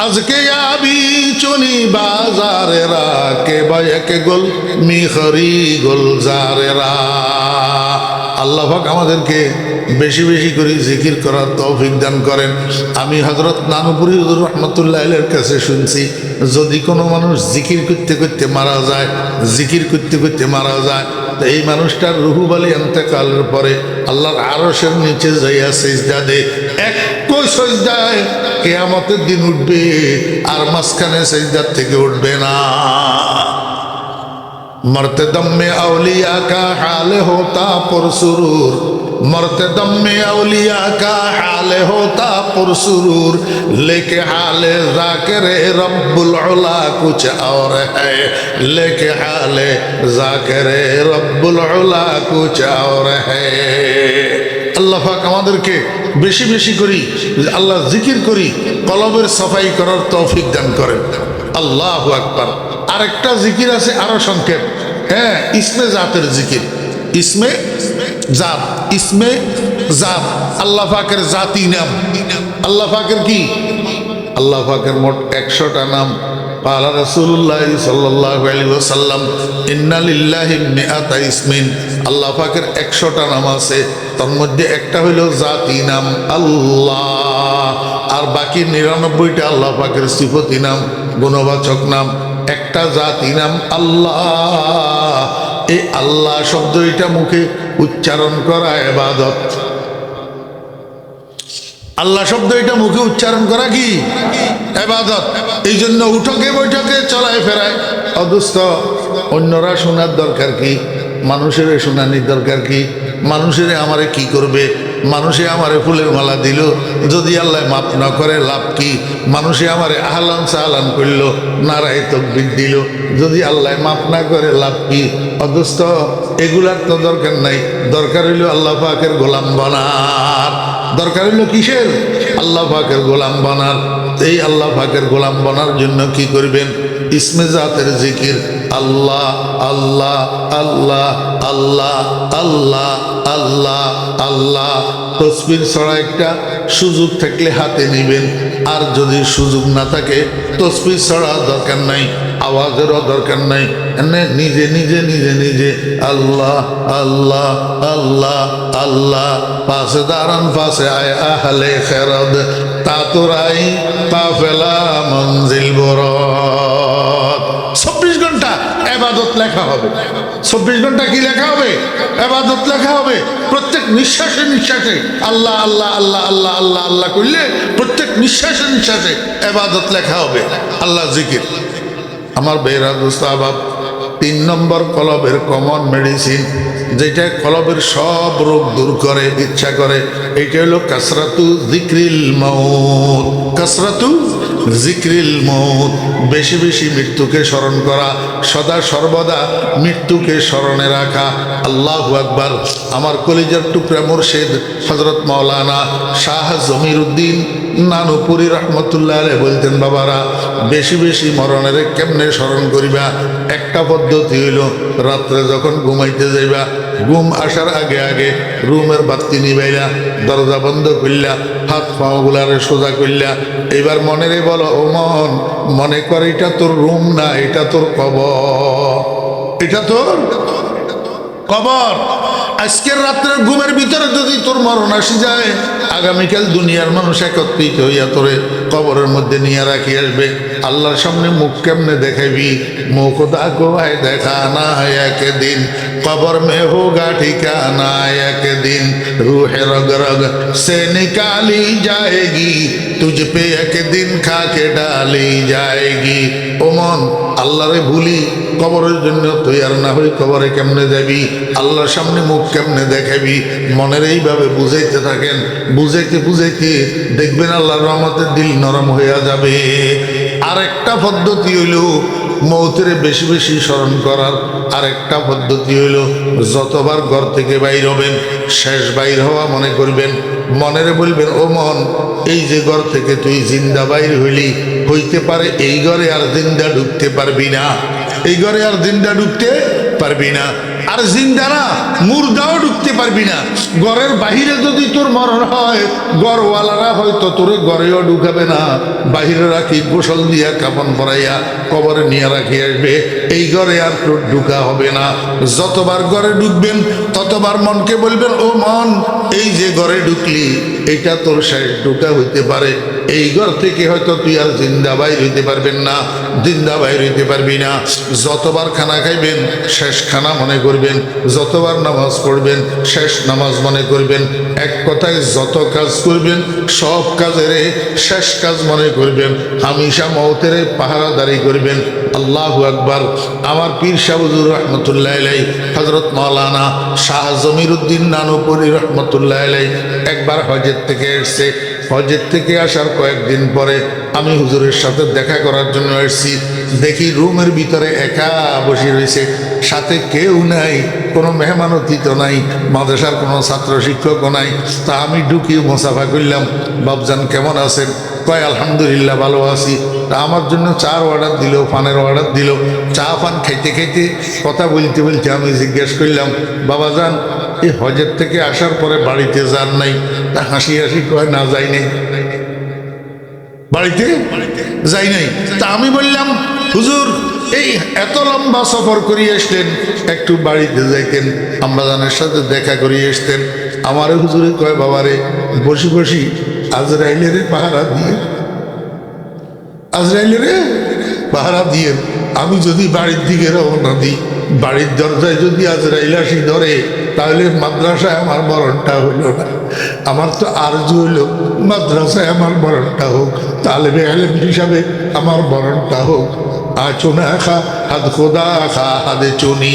আজকে আবি চনি বাজারেরা, কে বায়কে গোল মিখরি গুলজারেরা। আল্লাহ পাক আমাদেরকে বেশি বেশি করে জিকির করার তৌফিক দান করেন। আমি হযরত নানুপুরি হুজুর রহমতুল্লাহ আলাইহির কাছে শুনছি, যদি কোনো মানুষ জিকির করতে করতে মারা যায়, জিকির করতে করতে মারা যায়, তো এই মানুষটার রুহু বালি ইন্তেকালের পরে আল্লাহর আরশের নিচে যাইয়া সিজদা দে। একই সিজদায় কিয়ামতের দিন উঠবে, আর মাঝখানে সিজদার থেকে উঠবে না। मरते दम में औलिया का हाल होता पुरसुरूर, मरते दम में औलिया का हाल होता पुरसुरूर, लेके हाल जाकिर रब्बुल उला कुछ और है, लेके हाल जाकिर रब्बुल उला कुछ और है। আল্লাহ পাক আমাদেরকে বেশি বেশি করি আল্লাহ জিকির করি, কলবের সাফাই করার তৌফিক দান করেন। আল্লাহু আকবার। আরেকটা জিকির আছে আরো সংক্ষেপ, হ্যাঁ, ইসমে জাতের জিকির। ইসমে জাত, ইসমে জাত আল্লাহ পাকের জাতি নাম। আল্লাহ পাকের কি? আল্লাহ পাকের মোট 100টা নাম। قال رسول الله صلى الله عليه وسلم إن لله مئة اسم। আল্লাহ পাকের 100টা নাম আছে, তার মধ্যে একটা হইল জাতি নাম আল্লাহ, আর বাকি 99টা আল্লাহ পাকের সিফতি নাম, গুণবাচক নাম। একটা জাতি নাম আল্লাহ। এই আল্লাহ শব্দ এটা মুখে উচ্চারণ করা ইবাদত। আল্লাহ শব্দ এটা মুখে উচ্চারণ করা কি ইবাদত। এই জন্য উঠকে বৈঠকে চলায় ফেরায় অদুস্থ অন্যরা শোনার দরকার কি, মানুষের শোনানির দরকার কি? মানুষের আমারে কি করবে? মানুষে আমারে ফুলের মালা দিল, যদি আল্লাহ মাপ না করে লাভ কি? মানুষে আমারে আহলান সাহলান করলো, নারায় তাকবীর দিল, যদি আল্লাহ মাপ না করে লাভ কি? অদুস্থ এগুলার তো দরকার নাই। দরকার হইল আল্লাহ পাকের গোলাম বানার। দরকার হইল কিসের? আল্লাহ পাকের গোলাম বানার। এই আল্লাহ পাকের গোলাম বানার জন্য কি করবেন? ইসমে জাতের জিকির। আল্লাহ আল্লাহ আল্লাহ আল্লাহ আল্লাহ আল্লাহ আল্লাহ। তসবির ছড়া একটা সুযোগ থাকলে হাতে নিবেন, আর যদি সুযোগ না থাকে তসবির ছড়া দরকার নাই, আওয়াজেরও দরকার নাই, এনে নিজে নিজে নিজে নিজে আল্লাহ আল্লাহ আল্লাহ আল্লাহ। পাশে দাঁড়ান পাশে আয় আহলে খেরদ, তাতুরাই কাফেলা মঞ্জিল বরত। 24 ঘন্টা ইবাদত লেখা হবে। 24 ঘন্টা কি লেখা হবে? ইবাদত লেখা হবে। প্রত্যেক নিঃশ্বাসে নিঃশ্বাসে আল্লাহ আল্লাহ আল্লাহ আল্লাহ আল্লাহ আল্লাহ করলে প্রত্যেক নিঃশ্বাসে নিঃশ্বাসে ইবাদত লেখা হবে, আল্লাহ জিকির। আমার বেরা দোস্ত আবাব, 3 নম্বর কলবের কমন মেডিসিন, যেটা কলবের সব রোগ দূর করে, ইচ্ছা করে, এইটা হলো কাসরাতু যিকরিল মাউত। কাসরাতু যিকরিল মাউত, বেশি বেশি মৃত্যুকে স্মরণ করা, সদা সর্বদা মৃত্যুকে স্মরণে রাখা। আল্লাহু আকবার। আমার কলিজার টুকরা মুর্শিদ হযরত মাওলানা শাহ জমিরুদ্দিন নানুপুরি রহমতুল্লাহ আলাইহি বলতেন, বাবারা বেশি বেশি মরণের কেমনে স্মরণ করিবা? একটা পদ্ধতি হইল, রাত্রে যখন ঘুমাইতে যাইবা, ঘুম আসার আগে আগে রুমের বাতি নিবাইলা, দরজা বন্ধ করলা, হাত পাগুলারে সোজা করলা, এবার মনেরে বলো, ও মন, মনে কর এটা তোর রুম না, এটা তোর কবর, এটা তোর কবর। আজকের রাত্রের ঘুমের ভিতরে যদি তোর মরণ আসি যায়, আগামীকাল দুনিয়ার মানুষ একত্রিত হইয়া তোরে কবরের মধ্যে নিয়ে রাখি আসবে। আল্লাহর সামনে মুখ কেমনে দেখাবি? মুখ দাগোয় দেখা না একদিন, কবর মে হোগা ঠিকানা একদিন, রুহে রগ রগ সে নিকালি যায়গি, তুঝ পে একদিন খাকে ডালি যায়গি। ও মন, আল্লাহরে ভুলি কবরের জন্য তৈয়ার না হই, কবরে কেমনে যাবি? আল্লাহর সামনে মুখ কেমনে দেখাবি? মনের এইভাবে বুঝাইতে থাকেন, বুঝাইতে বুঝাইতে দেখবেন আল্লাহর রহমতের দিল নরম হইয়া যাবে। আরেকটা পদ্ধতি হইল, মৌতের বেশি বেশি স্মরণ করার আরেকটা পদ্ধতি হইল, যতবার ঘর থেকে বাইর হবেন শেষ বাইর হওয়া মনে করবেন, মনেরে বলবেন ও মন, এই যে ঘর থেকে তুই জিন্দা বাইর হইলি, হইতে পারে এই ঘরে আর জিন্দা ঢুকতে পারবি না, এই ঘরে আর জিন্দা ঢুকতে পারবি না, আর জিন্দা না মুর্দাও ঢুকতে পারবি না। ঘরের বাহিরে যদি তোর মরণ হয়, ঘরওয়ালারা হয়তো তোরে ঘরেও ঢুকাবে না, বাহিরে রাখি গোসল দিয়া কাপন পরাইয়া কবরে নিয়ে রাখি আসবে, এই ঘরে আর তোর ঢুকা হবে না। যতবার ঘরে ঢুকবেন ততবার মনকে বলবেন ও মন, এই যে ঘরে ঢুকলি এটা তোর শেষ ঢুকা হইতে পারে, এই ঘর থেকে হয়তো তুই আর জিন্দা বাইর হইতে পারবেন না, জিন্দা বাইর হইতে পারবি না। যতবার খানা খাইবেন শেষ খানা মনে করবেন, যতবার নামাজ পড়বেন শেষ নামাজ মনে করবেন, এক কথায় যত কাজ করবেন সব কাজের শেষ কাজ মনে করবেন, হামেশা মওতের পাহারাদারি করবেন। আল্লাহু আকবার। আমার পীর শাহ হুজুর রহমতুল্লাহ আলাইহি, হযরত মাওলানা শাহ জমিরুদ্দিন নানুপুরি রহমতুল্লাহ আলাইহি একবার হজের থেকে এসেছে। হজের থেকে আসার কয়েকদিন পরে আমি হুজুরের সাথে দেখা করার জন্য এসেছি। দেখি রুমের ভিতরে একা বসে রয়েছে, সাথে কেউ নাই, কোনো মেহমান অতিথি নাই, মাদ্রাসার কোনো ছাত্র শিক্ষকও নাই। তা আমি ঢুকি মোসাফা করলাম, বাবজান কেমন আছেন? কয় আলহামদুলিল্লাহ ভালো আছি। তা আমার জন্য চার অর্ডার দিল, পানের অর্ডার দিল। চা পান খাইতে খাইতে কথা বলতে বলতে আমি জিজ্ঞেস করলাম, বাবাজান এই হজের থেকে আসার পরে বাড়িতে যান নাই? তা হাসি হাসি কয় না যাই নাই, বাড়িতে যাই নাই। তা আমি বললাম হুজুর এই এত লম্বা সফর করিয়ে আসলেন, একটু বাড়িতে যাইতেন, আম্মাজানের সাথে দেখা করিয়ে আসতেন। আমারে হুজুরে কয় বাবারে বসি বসি আজরাইলের পাহারা দিয়ে, আজরাইলের পাহারা দিয়ে আমি যদি বাড়ির দিকে রওনা দিই, বাড়ির দরজায় যদি আজরাইল আসি ধরে, তাহলে মাদ্রাসায় আমার মরণটা হইল না। আমার তো আরজু হইল মাদ্রাসায় আমার মরণটা হোক, তালেবে আলেম হিসাবে আমার মরণটা হোক। আচুনা খা হাত খোদা খা হাদে চুনি,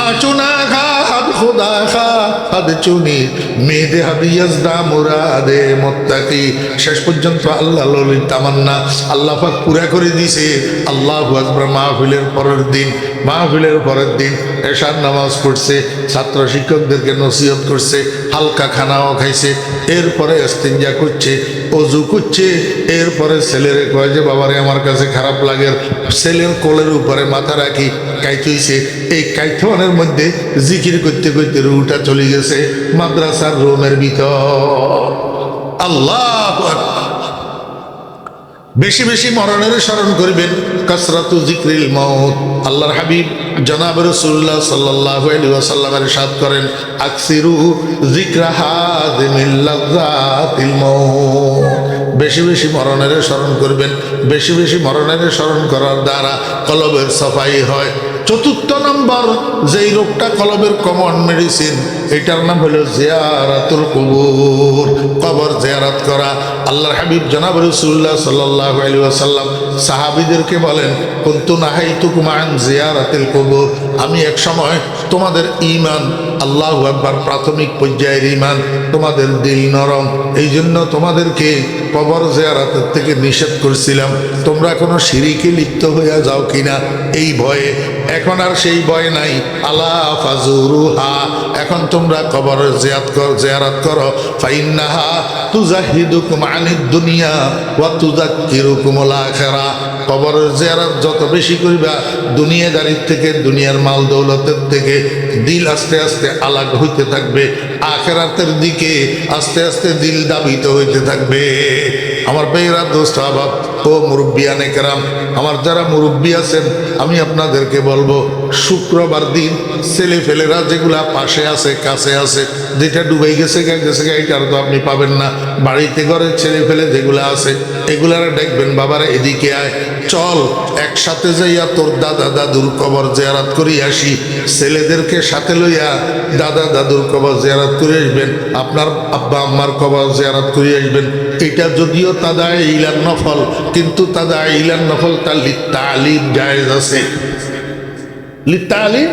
আচুনা খা হাত খোদা খা হাদে চুনি, মেয়েদে হাদিয়াজদা মুরাদে মোত্তাকি। শেষ পর্যন্ত আল্লাহ ললিত তামান্না আল্লাহ পাক পুরা করে দিছে। আল্লাহু আকবার। মাহফিলের পরের দিন, মাহফিলের পরের দিন এশার নামাজ পড়ছে, ছাত্র শিক্ষকদেরকে নসিহত করছে, হালকা খানাও খাইছে, এরপরে ইস্তিনজা করছে, অজু করছে। এরপরে ছেলেরে কয় যে বাবারে আমার কাছে খারাপ লাগে, ছেলের কোলের উপরে মাথা রাখি কাইতেছে। এই কাইথনের মধ্যে জিকির করতে করতে রুটা চলে গেছে মাদ্রাসার রুমের ভিতর। আল্লাহু আকবার। বেশি বেশি মরণের স্মরণ করবেন, কাসরাতু জিক্রিল মাউত। আল্লাহর হাবিব জনাব রাসূলুল্লাহ সাল্লাল্লাহু আলাইহি ওয়াসাল্লাম ইরশাদ করেন, আকসিরু যিকরা হাযিমিল লাযাতিল মাউত। বেশি বেশি মরণের স্মরণ করবেন, বেশি বেশি মরণের স্মরণ করার দ্বারা কলবের সাফাই হয়। চতুর্থ নম্বর যেই রোগটা কলবের কমন মেডিসিন, এটার নাম হলো জিয়ারাতুল কুবুর, কবর জিয়ারত করা। আল্লাহর হাবিব জনাব রাসূলুল্লাহ সাল্লাল্লাহু আলাইহি ওয়াসাল্লাম সাহাবীদেরকে বলেন, কুনতু নাহাইতুকুম আন জিয়ারাতিল কুবুর। আমি এক সময় তোমাদের ঈমান, আল্লাহু আকবার, প্রাথমিক পর্যায়ের ঈমান, তোমাদের দিল নরম, এই জন্য তোমাদেরকে কবর জিয়ারতের থেকে নিষেধ করছিলাম। তোমরা কোনো শিরিকে লিপ্ত হইয়া যাও কিনা এই ভয়ে। এখন আর সেই ভয় নাই। আলা ফাজুরুহা, এখন তোমরা কবর জিয়ারত করো। ফাইন্নাহা তুজাহিদুকুম আনিদ দুনিয়া ওয়া তুযাক্কিরুকুমুল আখিরা। কবরের জিয়ারত যত বেশি করবা, দুনিয়াদারির থেকে, দুনিয়ার মাল দৌলতের থেকে দিল আস্তে আস্তে আলাগ হইতে থাকবে, আখিরাতের দিকে আস্তে আস্তে দিল দাবিত হইতে থাকবে। আমার ভাইরা, দোস্ত, আবাব ও মুরব্বিয়ানে কেরাম, আমার যারা মুরব্বী আছেন, আমি আপনাদেরকে বলবো, শুক্রবার দিন ছেলে ফেলেরা যেগুলা পাশে আছে, কাছে আছে, যেটা ডুবাই গেছে এটার তো আপনি পাবেন না। বাড়িতে ঘরে ছেলে ফেলে যেগুলা আছে, এগুলারা দেখবেন, বাবারা এদিকে আয়, চল একসাথে যাইয়া তোর দাদা দাদুর কবর জিয়ারত করি আসি। ছেলেদেরকে সাথে লইয়া দাদা দাদুর কবর জিয়ারত করে আসবেন, আপনার আব্বা আম্মার কবর জিয়ারত করে আসবেন। এটা যদিও তাদা ইলান নফল, কিন্তু তাদা ইলান নফল তার লিত্তালিম জায়েজ আছে, লিত্তালিম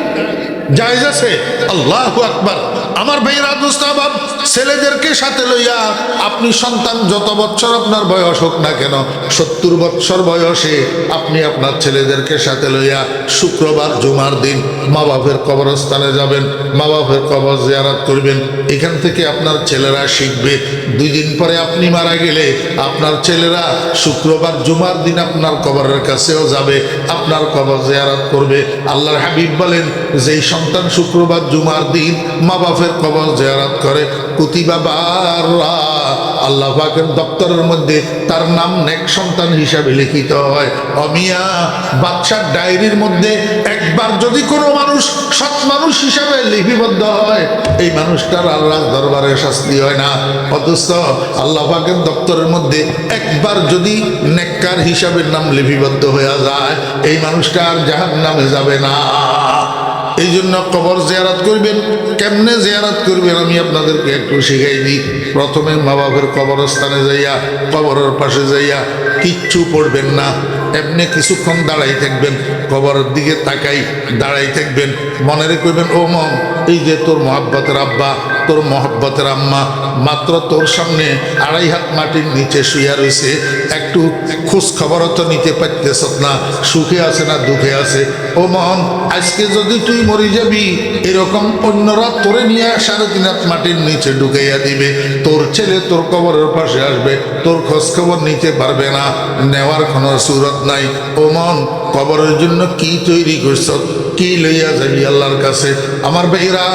জায়েজ আছে। আল্লাহু আকবার। আমার ভাইরা দোস্তাবাব, ছেলেদেরকে সাথে লইয়া আপনি সন্তান যত বছর আপনার বয়স হোক না কেন, 70 বছর বয়সে আপনি আপনার ছেলেদেরকে সাথে লইয়া শুক্রবার জুমার দিন মা বাপের কবরস্থানে যাবেন, মা বাপের কবর জিয়ারত করবেন। এখান থেকে আপনার ছেলেরা শিখবে। 2 দিন পরে আপনি মারা গেলে আপনার ছেলেরা শুক্রবার জুমার দিন আপনার কবরের কাছেও যাবে, আপনার কবর জিয়ারত করবে। আল্লাহর হাবিব বলেন, যেই সন্তান শুক্রবার জুমার দিন মা বাপের কবর জিয়ারত করে, কুতিবা বাররা, আল্লাহ পাকের দপ্তরের মধ্যে তার নাম নেক সন্তান হিসাবে লিখিত হয়। অমিয়া বাদশার ডায়েরির মধ্যে একবার যদি কোনো মানুষ সৎ মানুষ হিসাবে লিপিবদ্ধ হয়, এই মানুষটার আল্লাহর দরবারে শাস্তি হয় না। অথচ আল্লাহ পাকের দপ্তরের মধ্যে একবার যদি নেককার হিসাবে নাম লিপিবদ্ধ হয়ে যায়, এই মানুষটা আর জাহান্নামে যাবে না। এই জন্য কবর জিয়ারত করবেন। কেমনে জিয়ারত করবেন আমি আপনাদেরকে একটু শিখাই দিই। প্রথমে মা বাপের কবরস্থানে যাইয়া, কবরের পাশে যাইয়া কিচ্ছু পড়বেন না, এমনি কিছুক্ষণ দাঁড়াই থাকবেন, কবরের দিকে তাকাই দাঁড়াই থাকবেন। মনে রেখবেন, ও মন, এই যে তোর মহাব্বতের আব্বা, তোর মহাব্বতের আম্মা মাত্র তোর সামনে 2.5 হাত মাটির নিচে শুইয়া রয়েছে, একটু খোঁজ খবরও তো নিতে পারতেছ না, সুখে আছে না দুঃখে আছে। ও মন, আজকে যদি তুই মরে যাবি, এরকম অন্যরা তোরে নিয়ে 3.5 হাত মাটির নিচে ঢুকাইয়া দিবে, তোর ছেলে তোর কবরের পাশে আসবে, তোর খোঁজ খবর নিতে পারবে না, নেওয়ার কোনো সুরত নাই। ও মন, কবরের জন্য কি তৈরি করছ, কি লইয়া যাবি আল্লাহর কাছে? আমার ভাইরা,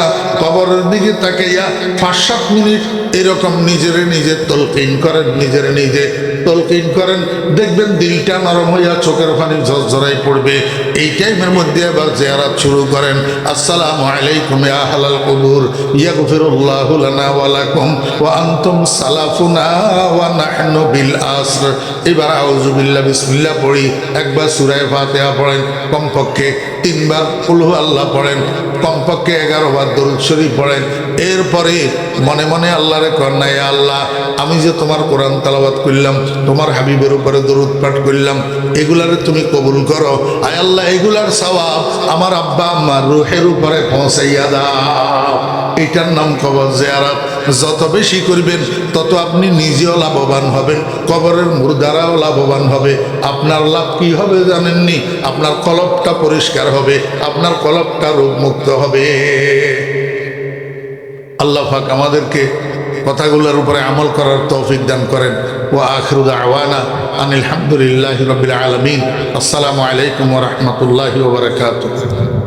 কবরের দিকে তাকাইয়া 5-7 মিনিট এরকম নিজেরে নিজে তলকিন করেন, নিজেরে নিজে তলকিন করেন, দেখবেন দিলটা নরম হইয়া চোখের পানি ঝরঝরাই পড়বে। এই টাইমের মধ্যে আবার জিয়ারত শুরু করেন। আসসালামু আলাইকুম ইয়া আহলাল কুবুর, ইয়াগফিরুল্লাহু লানা ওয়া লাকুম ওয়া আনতুম সালাফুনা ওয়া নাহনু বিল আসর। এবার আউযু বিল্লাহ বিসমিল্লাহ পড়ি, একবার সূরা ফাতিহা পড়েন, কমপক্ষে 3 বার কুল হু আল্লাহ পড়েন, কমপক্ষে 11 বার দরুদ শরীফ পড়েন। এরপরে মনে মনে আল্লাহরে কন্যা, ইয়া আল্লাহ, আমি যে তোমার কোরআন তেলাওয়াত করলাম, তোমার হাবিবের উপরে দরুদ পাঠ করলাম, এগুলারে তুমি কবুল করো। আয় আল্লাহ, এগুলার সওয়াব আমার আব্বা আম্মার রূহের উপরে পৌঁছাইয়া দাও। এটার নাম কবর জিয়ারত। যত বেশি করবেন তত আপনি নিজেও লাভবান হবেন, কবরের মুর্দারাও লাভবান হবে। আপনার লাভ কি হবে জানেননি? আপনার কলবটা পরিষ্কার হবে, আপনার কলবটা রোগমুক্ত হবে। আল্লাহ পাক আমাদেরকে কথাগুলোর উপরে আমল করার তৌফিক দান করেন। ওয়া আখিরু দাওয়ানা আনিল হামদুলিল্লাহি রাব্বিল আলামিন। আসসালামু আলাইকুম ওয়া রাহমাতুল্লাহি ওয়া বারাকাতুহু।